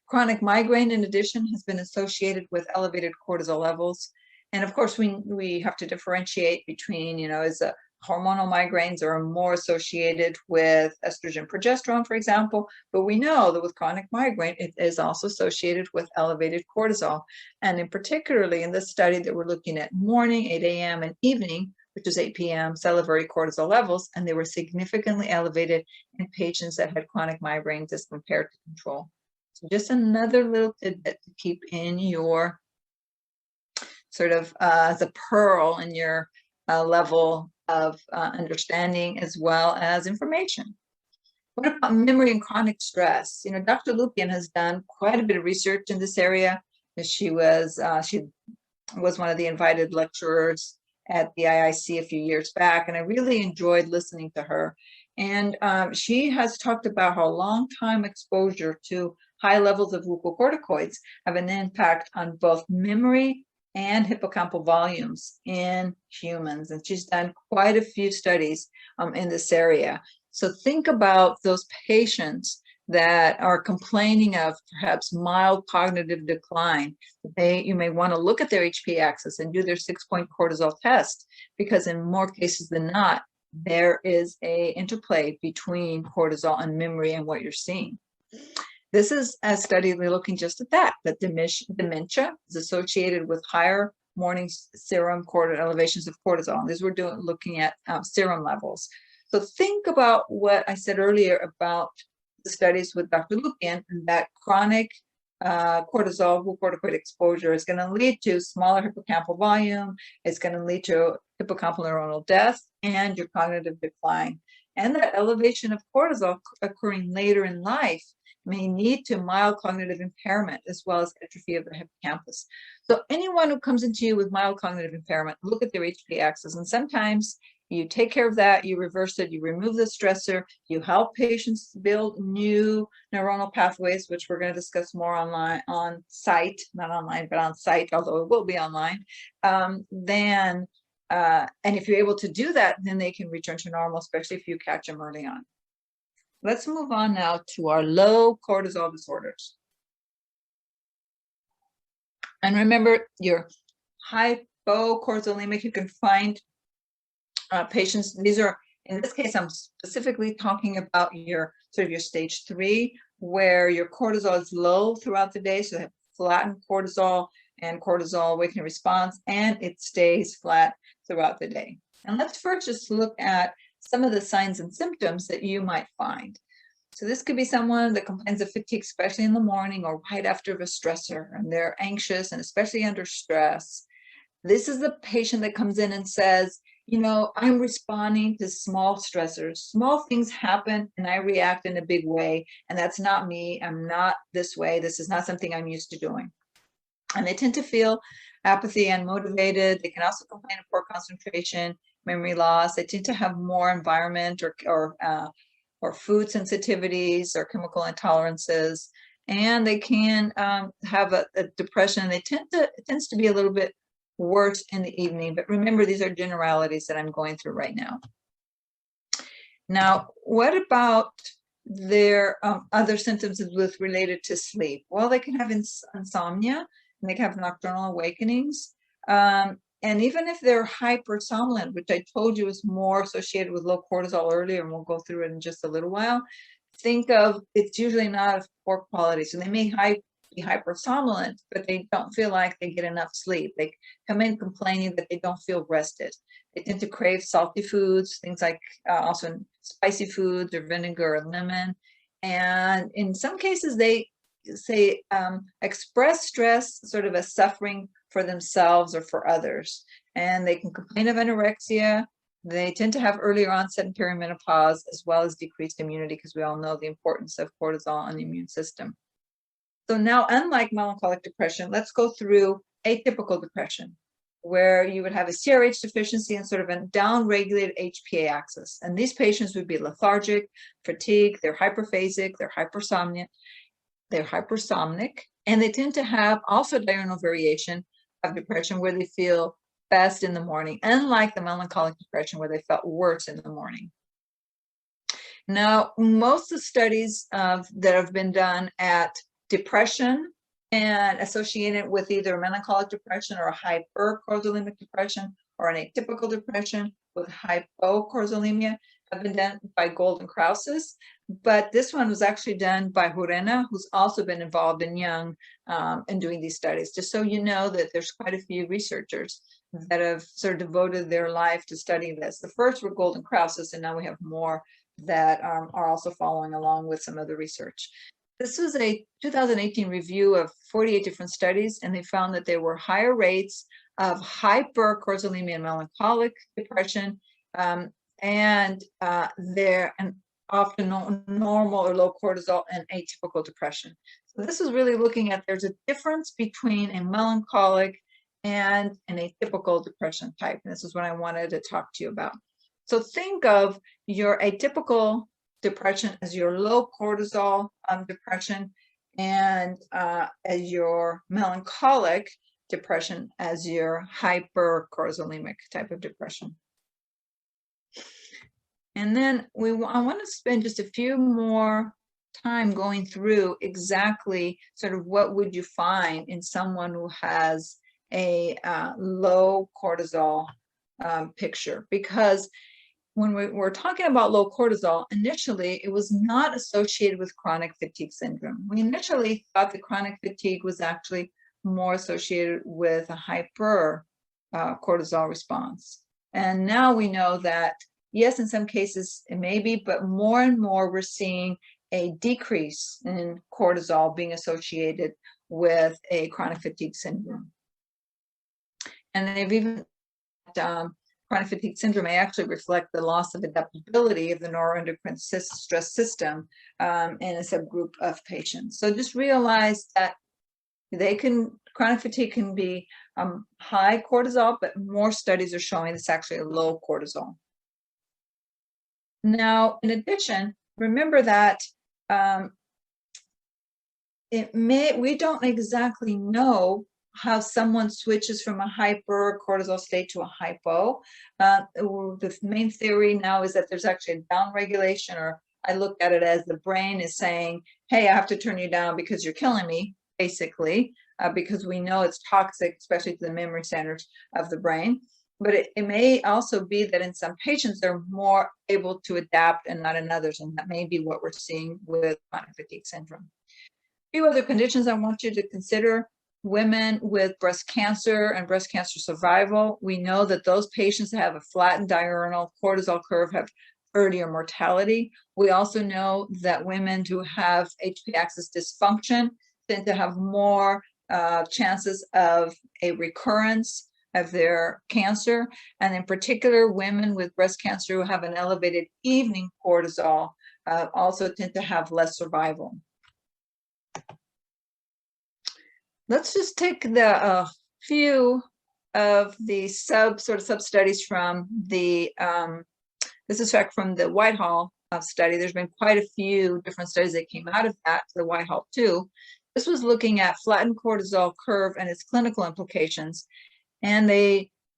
Chronic migraine, in addition, has been associated with elevated cortisol levels. And of course, we have to differentiate between, is hormonal migraines are more associated with estrogen, progesterone, for example, but we know that with chronic migraine, it is also associated with elevated cortisol. And in particularly in this study that we're looking at morning, 8 a.m. and evening, which is 8 p.m., salivary cortisol levels, and they were significantly elevated in patients that had chronic migraines as compared to control. So just another little tidbit to keep in your sort of as a pearl in your level of understanding as well as information. What about memory and chronic stress? Dr. Lupien has done quite a bit of research in this area. She was one of the invited lecturers at the IIC a few years back, and I really enjoyed listening to her. And she has talked about how long-time exposure to high levels of glucocorticoids have an impact on both memory and hippocampal volumes in humans. And she's done quite a few studies in this area. So think about those patients that are complaining of perhaps mild cognitive decline. You may want to look at their HPA axis and do their 6-point cortisol test, because in more cases than not, there is a interplay between cortisol and memory and what you're seeing. This is a study looking just at that dementia is associated with higher morning serum elevations of cortisol. And these were looking at serum levels. So think about what I said earlier about the studies with Dr. Lupien, and that chronic glucocorticoid exposure is going to lead to smaller hippocampal volume. It's going to lead to hippocampal neuronal death and your cognitive decline. And that elevation of cortisol occurring later in life may lead to mild cognitive impairment as well as atrophy of the hippocampus. So anyone who comes into you with mild cognitive impairment, look at their HPA axis. And sometimes you take care of that, you reverse it, you remove the stressor, you help patients build new neuronal pathways, which we're going to discuss more on site, not online, but on site, although it will be online. And if you're able to do that, then they can return to normal, especially if you catch them early on. Let's move on now to our low cortisol disorders. And remember, your hypocortisolemic, you can find patients. These are, in this case, I'm specifically talking about your stage 3 where your cortisol is low throughout the day. So they have flattened cortisol and cortisol awakening response, and it stays flat throughout the day. And let's first just look at some of the signs and symptoms that you might find. So this could be someone that complains of fatigue, especially in the morning or right after a stressor, and they're anxious and especially under stress. This is the patient that comes in and says, I'm responding to small stressors. Small things happen and I react in a big way. And that's not me. I'm not this way. This is not something I'm used to doing. And they tend to feel apathy and unmotivated. They can also complain of poor concentration, memory loss. They tend to have more environment or food sensitivities or chemical intolerances. And they can have a depression. It tends to be a little bit worse in the evening. But remember, these are generalities that I'm going through right now. Now, what about their other symptoms related to sleep? Well, they can have insomnia, and they can have nocturnal awakenings. And even if they're hypersomnolent, which I told you is more associated with low cortisol earlier, and we'll go through it in just a little while, think of it's usually not of poor quality. So they may be hypersomnolent, but they don't feel like they get enough sleep. They come in complaining that they don't feel rested. They tend to crave salty foods, things like also spicy foods or vinegar or lemon. And in some cases, they say express stress sort of as suffering for themselves or for others. And they can complain of anorexia. They tend to have earlier onset and perimenopause, as well as decreased immunity, because we all know the importance of cortisol on the immune system. So now, unlike melancholic depression, let's go through atypical depression, where you would have a CRH deficiency and sort of a downregulated HPA axis. And these patients would be lethargic, fatigued, they're hyperphasic, they're hypersomnic, and they tend to have also diurnal variation of depression, where they feel best in the morning, unlike the melancholic depression, where they felt worse in the morning. Now, most of the studies that have been done at depression and associated with either melancholic depression or hypercortisolemic depression or an atypical depression with hypocortisolemia have been done by Golden Krauses, but this one was actually done by Jurena, who's also been involved in Young in doing these studies. Just so you know that there's quite a few researchers that have sort of devoted their life to studying this. The first were Golden Krauses, and now we have more that are also following along with some other research. This was a 2018 review of 48 different studies, and they found that there were higher rates of hypercortisolemia and melancholic depression, and often normal or low cortisol and atypical depression. So this is really looking at there's a difference between a melancholic and an atypical depression type. And this is what I wanted to talk to you about. So think of your atypical depression as your low cortisol depression, and as your melancholic depression as your hypercortisolemic type of depression. And then I want to spend just a few more time going through exactly sort of what would you find in someone who has a low cortisol picture, because when we're talking about low cortisol, initially it was not associated with chronic fatigue syndrome. We initially thought that chronic fatigue was actually more associated with a hyper cortisol response. And now we know that, yes, in some cases it may be, but more and more we're seeing a decrease in cortisol being associated with a chronic fatigue syndrome. And they've even chronic fatigue syndrome may actually reflect the loss of adaptability of the neuroendocrine stress system in a subgroup of patients. So just realize that chronic fatigue can be high cortisol, but more studies are showing it's actually a low cortisol. Now, in addition, remember that we don't exactly know how someone switches from a hypercortisol state to a hypo. The main theory now is that there's actually a downregulation, or I look at it as the brain is saying, hey, I have to turn you down because you're killing me, basically, because we know it's toxic, especially to the memory centers of the brain. but it may also be that in some patients, they're more able to adapt and not in others. And that may be what we're seeing with chronic fatigue syndrome. A few other conditions I want you to consider. Women with breast cancer and breast cancer survival. We know that those patients that have a flattened diurnal cortisol curve have earlier mortality. We also know that women who have HPA axis dysfunction tend to have more chances of a recurrence of their cancer. And in particular, women with breast cancer who have an elevated evening cortisol also tend to have less survival. Let's just take the few of the sub studies from the, this is fact from the Whitehall study. There's been quite a few different studies that came out of that, the Whitehall 2. This was looking at flattened cortisol curve and its clinical implications. And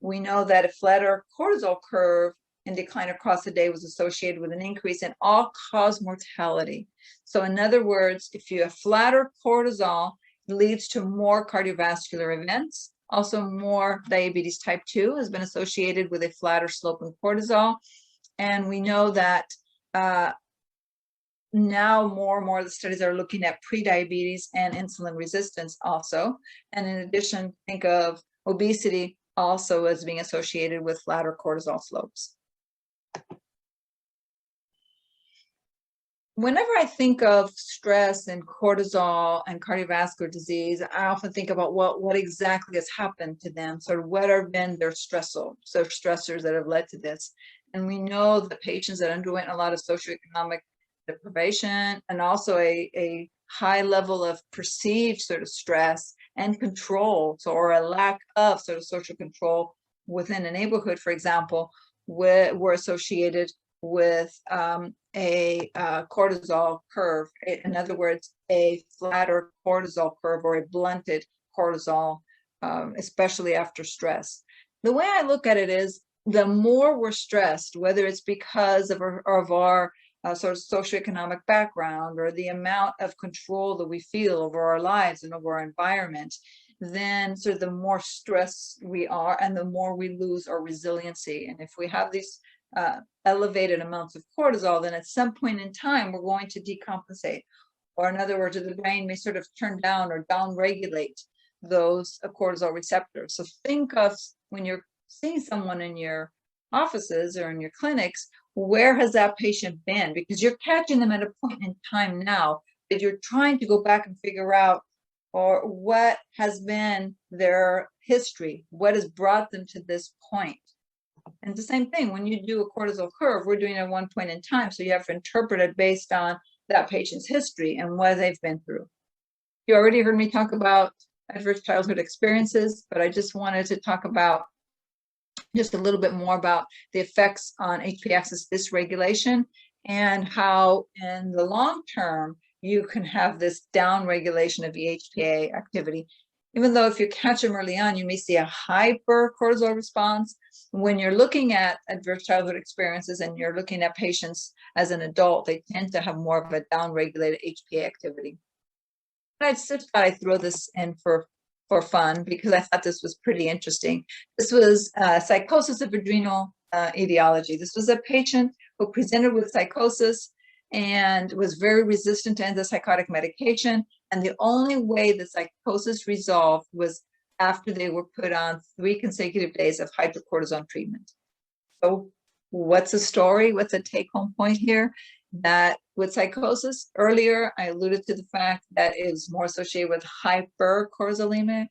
we know that a flatter cortisol curve in decline across the day was associated with an increase in all-cause mortality. So in other words, if you have flatter cortisol, it leads to more cardiovascular events. Also, more diabetes type 2 has been associated with a flatter slope in cortisol. And we know that now more and more of the studies are looking at prediabetes and insulin resistance also. And in addition, think of obesity also as being associated with flatter cortisol slopes. Whenever I think of stress and cortisol and cardiovascular disease, I often think about what exactly has happened to them. Sort of what have been their stressors that have led to this. And we know the patients that underwent a lot of socioeconomic deprivation and also a high level of perceived sort of stress and control, or a lack of sort of social control within a neighborhood, for example, were associated with a cortisol curve. In other words, a flatter cortisol curve or a blunted cortisol, especially after stress. The way I look at it is the more we're stressed, whether it's because of our sort of socioeconomic background or the amount of control that we feel over our lives and over our environment, then sort of the more stressed we are and the more we lose our resiliency. And if we have these elevated amounts of cortisol, then at some point in time, we're going to decompensate. Or in other words, the brain may sort of turn down or down-regulate those cortisol receptors. So think of when you're seeing someone in your offices or in your clinics, where has that patient been? Because you're catching them at a point in time now that you're trying to go back and figure out or what has been their history, what has brought them to this point. And the same thing, when you do a cortisol curve, we're doing it at one point in time. So you have to interpret it based on that patient's history and what they've been through. You already heard me talk about adverse childhood experiences, but I just wanted to talk about just a little bit more about the effects on HPA axis dysregulation and how in the long term, you can have this down regulation of the HPA activity. Even though if you catch them early on, you may see a hypercortisol response. When you're looking at adverse childhood experiences and you're looking at patients as an adult, they tend to have more of a down-regulated HPA activity. And I just thought I'd throw this in for fun because I thought this was pretty interesting. This was psychosis of adrenal etiology. This was a patient who presented with psychosis and was very resistant to antipsychotic medication. And the only way the psychosis resolved was after they were put on 3 consecutive days of hydrocortisone treatment. So what's the story? What's the take-home point here? That with psychosis, earlier I alluded to the fact that it is more associated with hypercortisolemic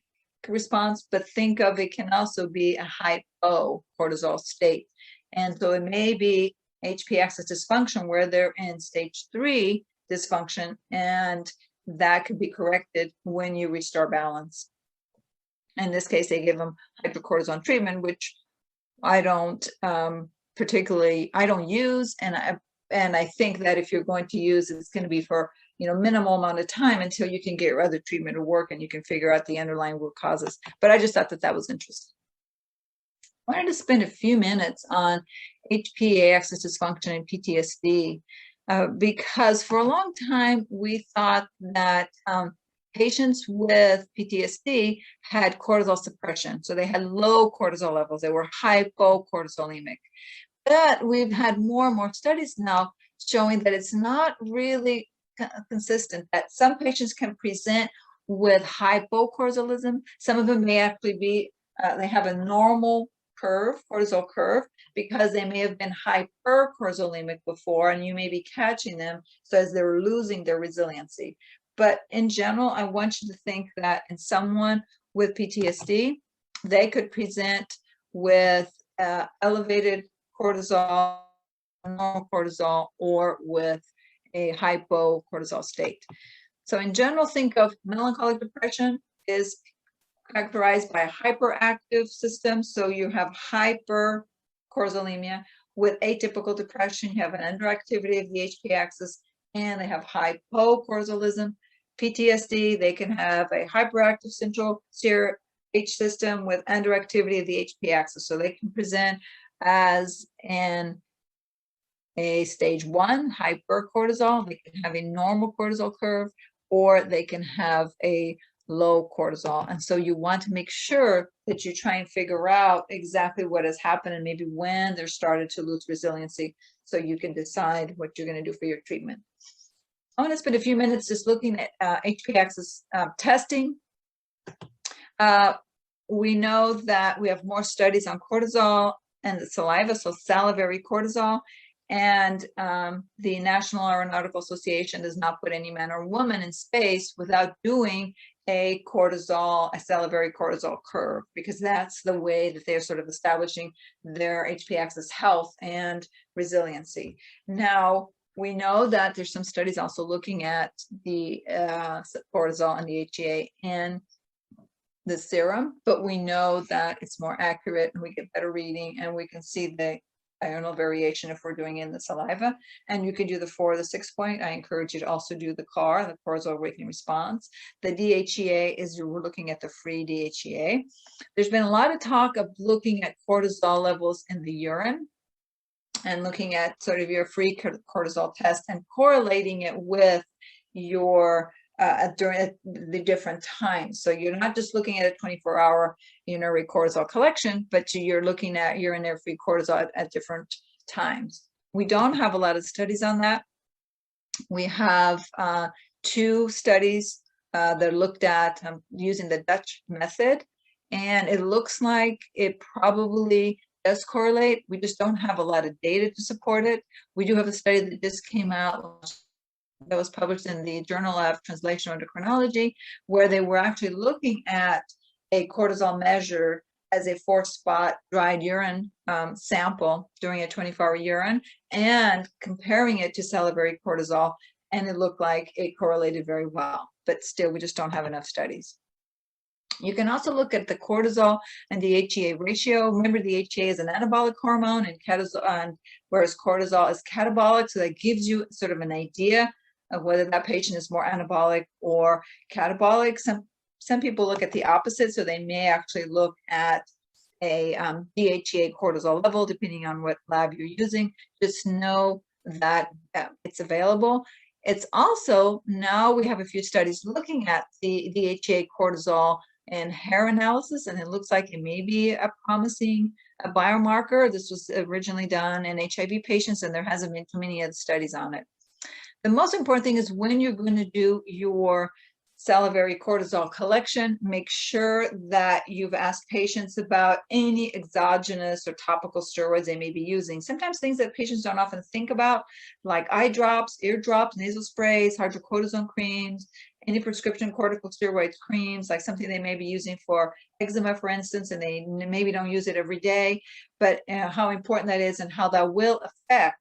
response, but think of it can also be a hypocortisol state. And so it may be HPA axis dysfunction where they're in stage 3 dysfunction, and that could be corrected when you restore balance. In this case, they give them hydrocortisone treatment, which I don't use, and I think that if you're going to use, it's going to be for minimal amount of time until you can get your other treatment to work and you can figure out the underlying root causes. But I just thought that was interesting. I wanted to spend a few minutes on HPA axis dysfunction and PTSD because for a long time we thought that patients with PTSD had cortisol suppression. So they had low cortisol levels. They were hypocortisolemic. But we've had more and more studies now showing that it's not really consistent, that some patients can present with hypocortisolism. Some of them may actually be, they have a normal curve, cortisol curve, because they may have been hypercortisolemic before, and you may be catching them so as they're losing their resiliency. But in general, I want you to think that in someone with PTSD, they could present with elevated cortisol, normal cortisol, or with a hypocortisol state. So in general, think of melancholic depression is characterized by a hyperactive system. So you have hypercortisolemia. With atypical depression, you have an underactivity of the HPA axis, and they have hypocortisolism. PTSD, they can have a hyperactive central CRH system with underactivity of the HPA axis. So they can present as a stage 1 hypercortisol. They can have a normal cortisol curve, or they can have a low cortisol. And so you want to make sure that you try and figure out exactly what has happened and maybe when they're started to lose resiliency, so you can decide what you're going to do for your treatment. I want to spend a few minutes just looking at HPA axis testing. We know that we have more studies on cortisol and the saliva, so salivary cortisol, and the National Aeronautical Association does not put any man or woman in space without doing a salivary cortisol curve, because that's the way that they're sort of establishing their HPA axis health and resiliency. Now, we know that there's some studies also looking at the cortisol and the HPA in the serum, but we know that it's more accurate and we get better reading, and we can see the diurnal variation if we're doing it in the saliva. And you can do the 4 or the 6 point. I encourage you to also do the CAR, the cortisol awakening response. The DHEA is we're looking at the free DHEA. There's been a lot of talk of looking at cortisol levels in the urine and looking at sort of your free cortisol test and correlating it with your during the different times. So you're not just looking at a 24-hour urinary cortisol collection, but you're looking at urinary free cortisol at different times. We don't have a lot of studies on that. We have 2 studies that looked at using the Dutch method, and it looks like it probably does correlate. We just don't have a lot of data to support it. We do have a study that just came out that was published in the Journal of Translational Endocrinology, where they were actually looking at a cortisol measure as a 4-spot dried urine sample during a 24-hour urine and comparing it to salivary cortisol, and it looked like it correlated very well, but still we just don't have enough studies. You can also look at the cortisol and the HEA ratio. Remember, the HEA is an anabolic hormone, and whereas cortisol is catabolic, so that gives you sort of an idea of whether that patient is more anabolic or catabolic. Some people look at the opposite, so they may actually look at a DHEA cortisol level, depending on what lab you're using. Just know that it's available. It's also, now we have a few studies looking at the DHEA cortisol and hair analysis, and it looks like it may be a promising biomarker. This was originally done in HIV patients, and there hasn't been too many other studies on it. The most important thing is when you're going to do your salivary cortisol collection, make sure that you've asked patients about any exogenous or topical steroids they may be using. Sometimes things that patients don't often think about, like eye drops, ear drops, nasal sprays, hydrocortisone creams, any prescription corticosteroid creams, like something they may be using for eczema, for instance, and they maybe don't use it every day, but how important that is and how that will affect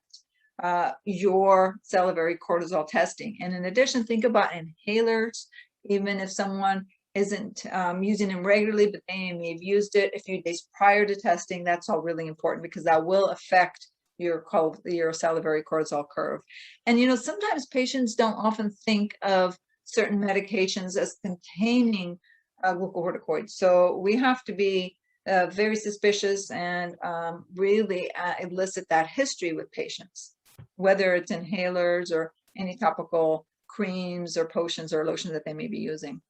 your salivary cortisol testing. And in addition, think about inhalers. Even if someone isn't using them regularly, but they may have used it a few days prior to testing, that's all really important because that will affect your salivary cortisol curve. And sometimes patients don't often think of certain medications as containing glucocorticoids. So we have to be very suspicious and really elicit that history with patients, whether it's inhalers or any topical creams or potions or lotions that they may be using.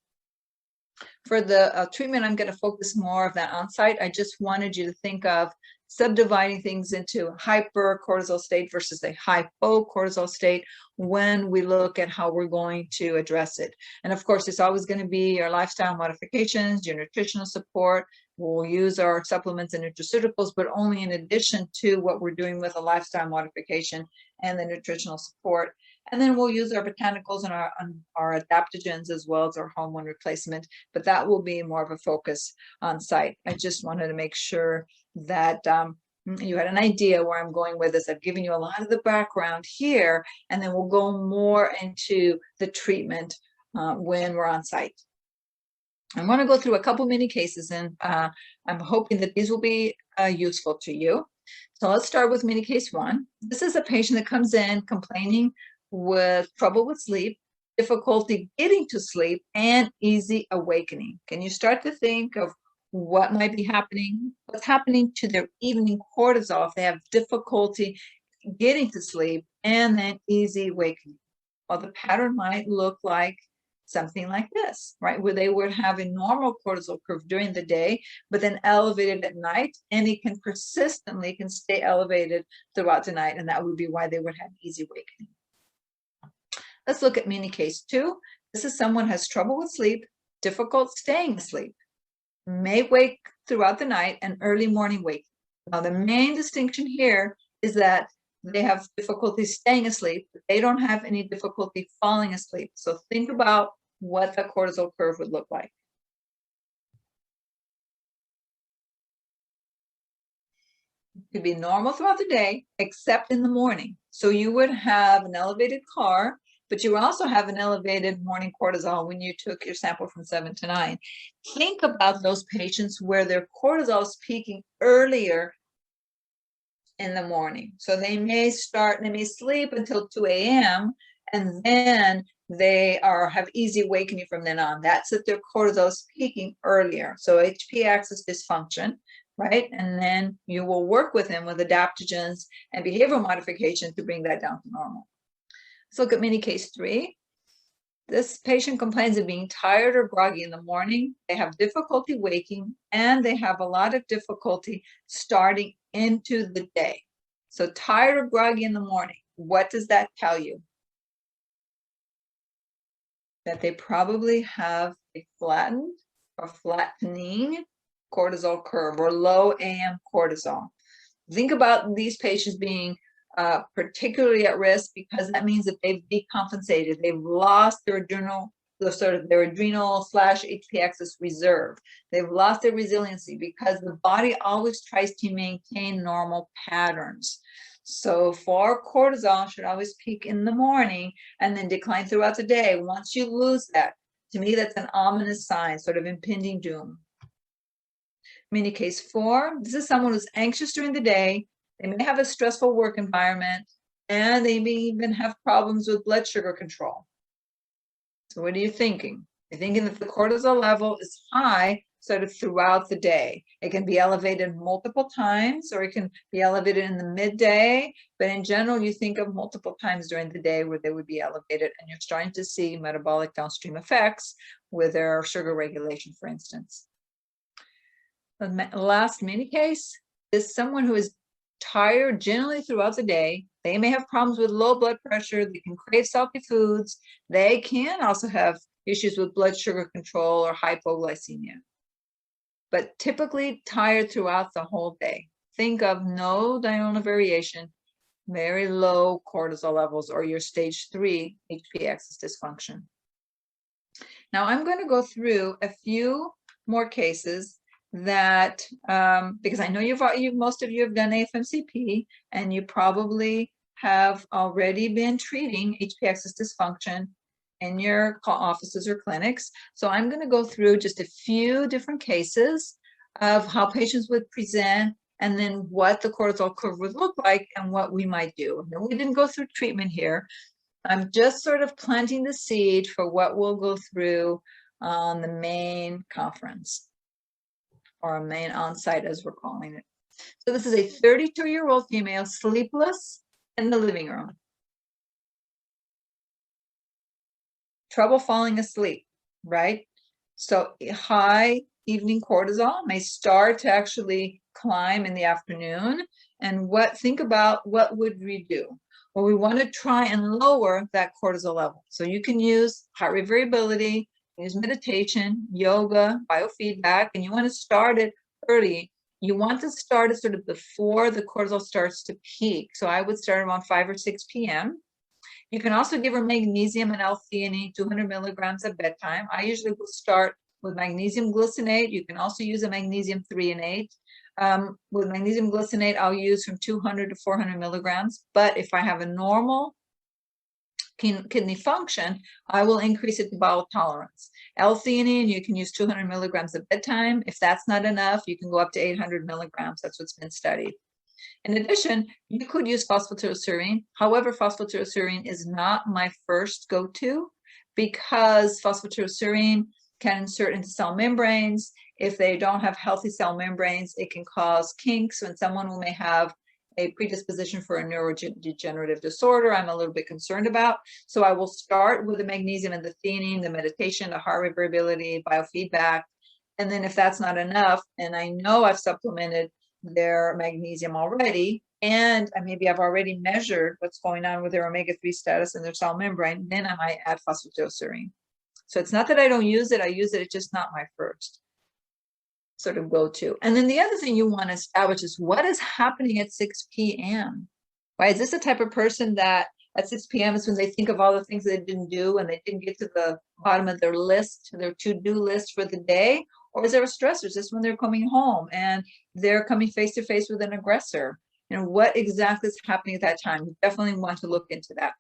For the treatment, I'm going to focus more of that on-site. I just wanted you to think of subdividing things into hypercortisol state versus a hypocortisol state when we look at how we're going to address it. And of course, it's always going to be your lifestyle modifications, your nutritional support. We'll use our supplements and nutraceuticals, but only in addition to what we're doing with a lifestyle modification and the nutritional support. And then we'll use our botanicals and our adaptogens as well as our hormone replacement, but that will be more of a focus on site. I just wanted to make sure that you had an idea where I'm going with this. I've given you a lot of the background here, and then we'll go more into the treatment when we're on site. I want to go through a couple mini cases, and I'm hoping that these will be useful to you. So let's start with mini case 1. This is a patient that comes in complaining with trouble with sleep, difficulty getting to sleep, and easy awakening. Can you start to think of what might be happening? What's happening to their evening cortisol if they have difficulty getting to sleep and then easy awakening? Well, the pattern might look like something like this, right? Where they would have a normal cortisol curve during the day, but then elevated at night, and it can stay elevated throughout the night, and that would be why they would have easy awakening. Let's look at mini case 2. This is someone who has trouble with sleep, difficult staying asleep, may wake throughout the night, and early morning wake. Now, the main distinction here is that they have difficulty staying asleep, but they don't have any difficulty falling asleep. So think about what the cortisol curve would look like. It could be normal throughout the day, except in the morning. So you would have an elevated CAR, but you also have an elevated morning cortisol when you took your sample from 7 to 9. Think about those patients where their cortisol is peaking earlier in the morning. So they may sleep until 2 a.m. and then they have easy awakening from then on. That's if their cortisol is peaking earlier. So HP axis dysfunction, right? And then you will work with them with adaptogens and behavioral modification to bring that down to normal. Let's look at mini case 3. This patient complains of being tired or groggy in the morning. They have difficulty waking, and they have a lot of difficulty starting into the day. So tired or groggy in the morning, what does that tell you? That they probably have a flattened or flattening cortisol curve or low AM cortisol. Think about these patients being particularly at risk because that means that they've decompensated. They've lost their adrenal / HP axis reserve. They've lost their resiliency because the body always tries to maintain normal patterns. So for cortisol should always peak in the morning and then decline throughout the day. Once you lose that, to me, that's an ominous sign, sort of impending doom. Mini case 4, this is someone who's anxious during the day. They may have a stressful work environment, and they may even have problems with blood sugar control. So what are you thinking? You're thinking that the cortisol level is high sort of throughout the day. It can be elevated multiple times, or it can be elevated in the midday, but in general, you think of multiple times during the day where they would be elevated, and you're starting to see metabolic downstream effects with their sugar regulation, for instance. The last mini case is someone who is tired generally throughout the day. They may have problems with low blood pressure. They can crave salty foods. They can also have issues with blood sugar control or hypoglycemia, but typically tired throughout the whole day. Think of no diurnal variation, very low cortisol levels, or your stage 3 HP axis dysfunction. Now I'm going to go through a few more cases that because I know most of you have done AFMCP, and you probably have already been treating HP axis dysfunction in your offices or clinics. So I'm going to go through just a few different cases of how patients would present, and then what the cortisol curve would look like and what we might do. And we didn't go through treatment here. I'm just sort of planting the seed for what we'll go through on the main conference, or a main on-site as we're calling it. So this is a 32-year-old female, sleepless in the living room. trouble falling asleep, right? So high evening cortisol may start to actually climb in the afternoon. And think about what would we do? Well, we want to try and lower that cortisol level. So you can use heart rate variability, use meditation, yoga, biofeedback, and you want to start it early. You want to start it sort of before the cortisol starts to peak. So I would start around 5 or 6 p.m. You can also give her magnesium and L-theanine, 200 milligrams at bedtime. I usually will start with magnesium glycinate. You can also use a magnesium 3 and 8. With magnesium glycinate, I'll use from 200 to 400 milligrams. But if I have a normal kidney function, I will increase it to bowel tolerance. L-theanine, you can use 200 milligrams at bedtime. If that's not enough, you can go up to 800 milligrams. That's what's been studied. In addition, you could use phosphatidylserine. However, phosphatidylserine is not my first go-to because phosphatidylserine can insert into cell membranes. If they don't have healthy cell membranes, it can cause kinks when someone who may have a predisposition for a neurodegenerative disorder I'm a little bit concerned about. So I will start with the magnesium and the theanine, the meditation, the heart rate variability, biofeedback. And then if that's not enough, and I know I've supplemented their magnesium already, and maybe I've already measured what's going on with their omega-3 status in their cell membrane, then I might add phosphatidylserine. So it's not that I don't use it, I use it, it's just not my first sort of go-to. And then the other thing you want to establish is what is happening at 6 p.m. Right? Is this the type of person that at 6 p.m. is when they think of all the things they didn't do and they didn't get to the bottom of their list, their to-do list for the day? Or is there a stressor? Is this when they're coming home and they're coming face-to-face with an aggressor? What exactly is happening at that time? You definitely want to look into that.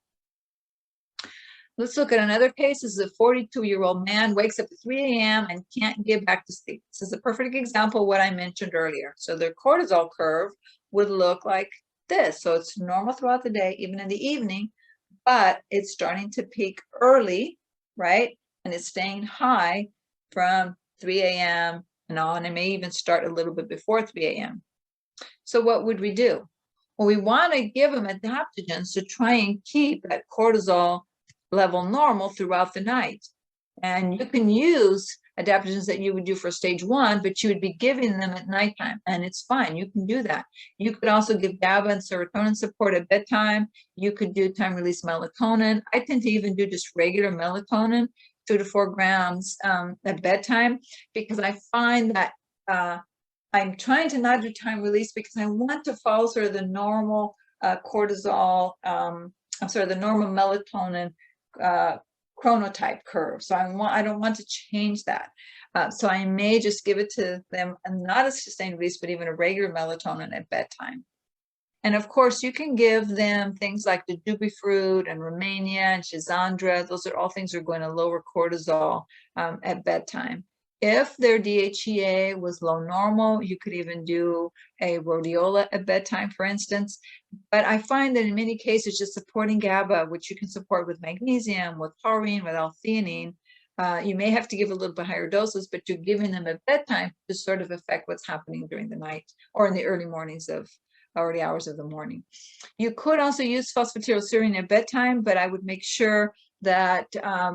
Let's look at another case. This is a 42-year-old man, wakes up at 3 a.m. and can't get back to sleep. This is a perfect example of what I mentioned earlier. So their cortisol curve would look like this. So it's normal throughout the day, even in the evening, but it's starting to peak early, right? And it's staying high from 3 a.m. and on. It may even start a little bit before 3 a.m. So what would we do? Well, we want to give them adaptogens to try and keep that cortisol level normal throughout the night. And you can use adaptogens that you would do for stage 1, but you would be giving them at nighttime, and it's fine. You can do that. You could also give GABA and serotonin support at bedtime. You could do time-release melatonin. I tend to even do just regular melatonin, 2 to 4 grams at bedtime, because I find that I'm trying to not do time release because I want to follow sort of the normal cortisol, the normal melatonin chronotype curve. So I don't want to change that. So I may just give it to them, and not a sustained release, but even a regular melatonin at bedtime. And of course, you can give them things like the Dubi fruit and Romania and Schizandra. Those are all things that are going to lower cortisol at bedtime. If their DHEA was low normal, you could even do a rhodiola at bedtime, for instance. But I find that in many cases, just supporting GABA, which you can support with magnesium, with taurine, with L-theanine, you may have to give a little bit higher doses, but you're giving them at bedtime to sort of affect what's happening during the night or in the early hours of the morning. You could also use phosphatidylserine at bedtime, but I would make sure that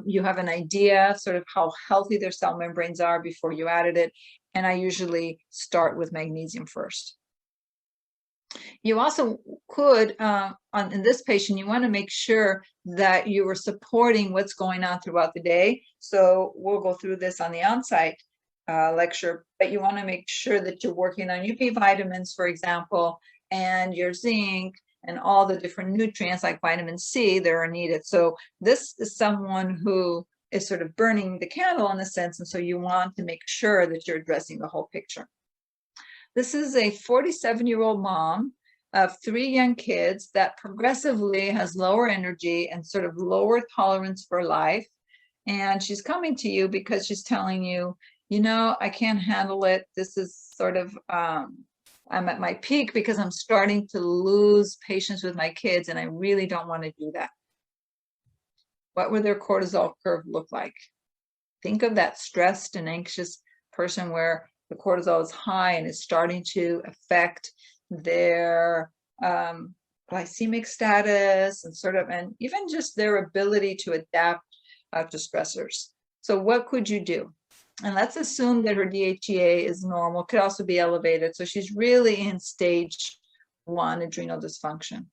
you have an idea sort of how healthy their cell membranes are before you added it. And I usually start with magnesium first. You also could, in this patient, you want to make sure that you are supporting what's going on throughout the day. So we'll go through this on the on-site lecture, but you want to make sure that you're working on UV vitamins, for example, and your zinc, and all the different nutrients like vitamin C that are needed. So this is someone who is sort of burning the candle in a sense, and so you want to make sure that you're addressing the whole picture. This is a 47-year-old mom of 3 young kids that progressively has lower energy and sort of lower tolerance for life. And she's coming to you because she's telling you, I can't handle it. This is sort of, I'm at my peak because I'm starting to lose patience with my kids, and I really don't want to do that. What would their cortisol curve look like? Think of that stressed and anxious person where the cortisol is high and is starting to affect their glycemic status and even just their ability to adapt to stressors. So what could you do? And let's assume that her DHEA is normal, could also be elevated. So she's really in stage 1 adrenal dysfunction.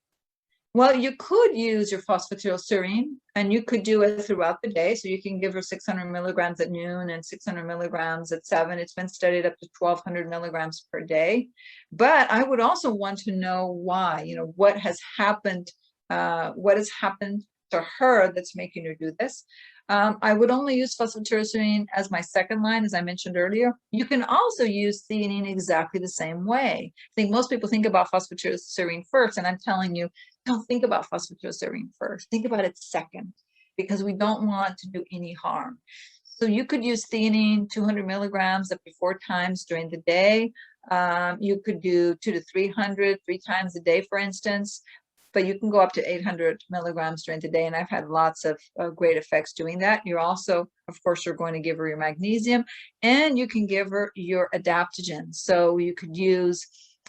Well, you could use your phosphatidylserine, and you could do it throughout the day. So you can give her 600 milligrams at noon and 600 milligrams at 7. It's been studied up to 1,200 milligrams per day. But I would also want to know why, what has happened to her that's making her do this. I would only use phosphatidylserine as my second line, as I mentioned earlier. You can also use theanine exactly the same way. I think most people think about phosphatidylserine first, and I'm telling you, don't think about phosphatidylserine first. Think about it second, because we don't want to do any harm. So you could use theanine 200 milligrams up to 4 times during the day. You could do 200 to 300 3 times a day, for instance. But you can go up to 800 milligrams during the day, and I've had lots of great effects doing that. You're also, of course, you're going to give her your magnesium, and you can give her your adaptogen. So you could use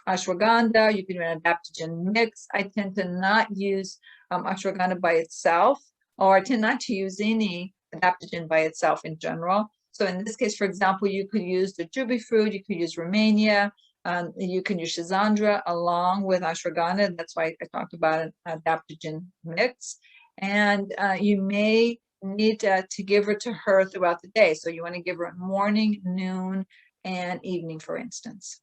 ashwagandha, you can do an adaptogen mix. I tend to not use ashwagandha by itself, or I tend not to use any adaptogen by itself in general. So in this case, for example, you could use the jubi fruit, you could use Romania, you can use Schisandra along with ashwagandha. That's why I talked about an adaptogen mix. And you may need to give it to her throughout the day. So you want to give her morning, noon, and evening, for instance.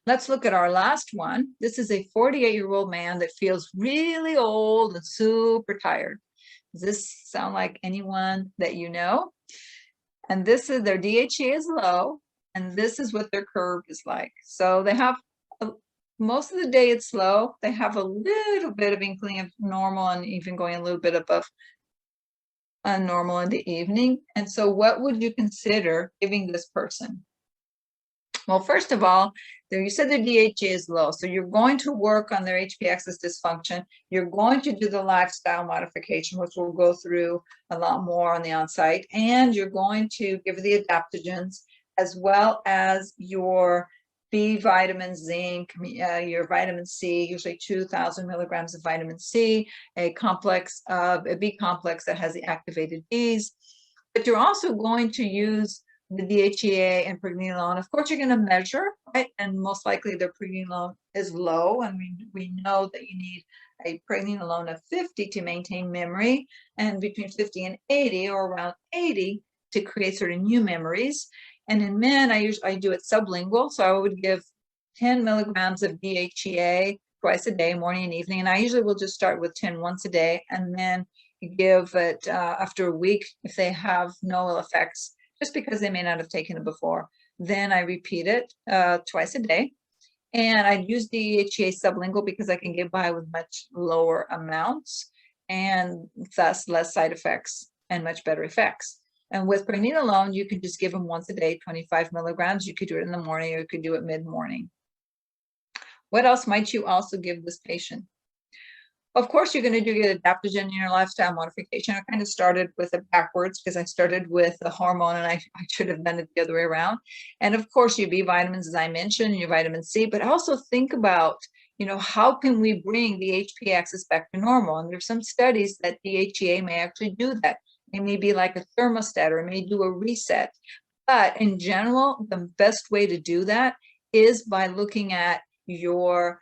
Let's look at our last one. This is a 48-year-old man that feels really old and super tired. Does this sound like anyone that you know? And this is, their DHEA is low, and this is what their curve is like. So they have, most of the day it's low. They have a little bit of inkling of normal, and even going a little bit above normal in the evening. And so what would you consider giving this person? Well, first of all, you said their DHEA is low. So you're going to work on their HPA axis dysfunction. You're going to do the lifestyle modification, which we'll go through a lot more on the onsite. And you're going to give the adaptogens, as well as your B vitamins, zinc, your vitamin C, usually 2,000 milligrams of vitamin C, a B complex that has the activated Bs. But you're also going to use the DHEA and pregnenolone. Of course, you're going to measure, right? And most likely the pregnenolone is low, and we know that you need a pregnenolone of 50 to maintain memory, and between 50 and 80, or around 80, to create sort of new memories. And in men, I do it sublingual, so I would give 10 milligrams of DHEA twice a day, morning and evening. And I usually will just start with 10 once a day, and then give it after a week if they have no ill effects, just because they may not have taken it before. Then I repeat it twice a day. And I use DHEA sublingual because I can get by with much lower amounts, and thus less side effects and much better effects. And with pregnenolone, you can just give them once a day, 25 milligrams. You could do it in the morning, or you could do it mid-morning. What else might you also give this patient? Of course, you're going to do your adaptogen in your lifestyle modification. I kind of started with it backwards because I started with the hormone, and I should have done it the other way around. And of course, your B vitamins, as I mentioned, your vitamin C, but also think about, how can we bring the HPA axis back to normal? And there's some studies that DHEA may actually do that. It may be like a thermostat, or it may do a reset. But in general, the best way to do that is by looking at your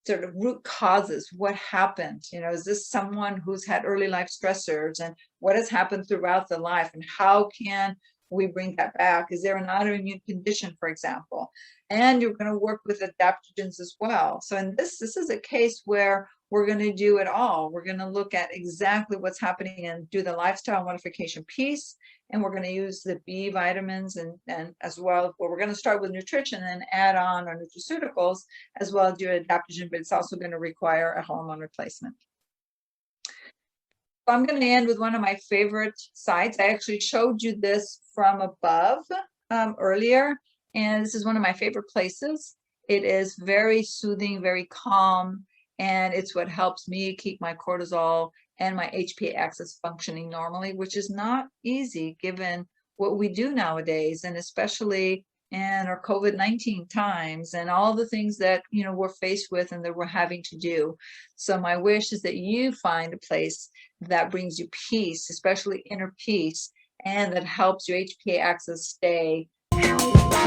sort of root causes. What happened? Is this someone who's had early life stressors, and what has happened throughout the life, and how can we bring that back? Is there an autoimmune condition, for example? And you're going to work with adaptogens as well. So in this is a case where we're going to do it all. We're going to look at exactly what's happening and do the lifestyle modification piece. And we're going to use the B vitamins and as well. Well, we're going to start with nutrition and add on our nutraceuticals, as well as do adaptogen, but it's also going to require a hormone replacement. So I'm going to end with one of my favorite sites. I actually showed you this from above earlier, and this is one of my favorite places. It is very soothing, very calm, and it's what helps me keep my cortisol and my HPA axis functioning normally, which is not easy given what we do nowadays, and especially and our COVID-19 times and all the things that, we're faced with and that we're having to do. So my wish is that you find a place that brings you peace, especially inner peace, and that helps your HPA axis stay healthy.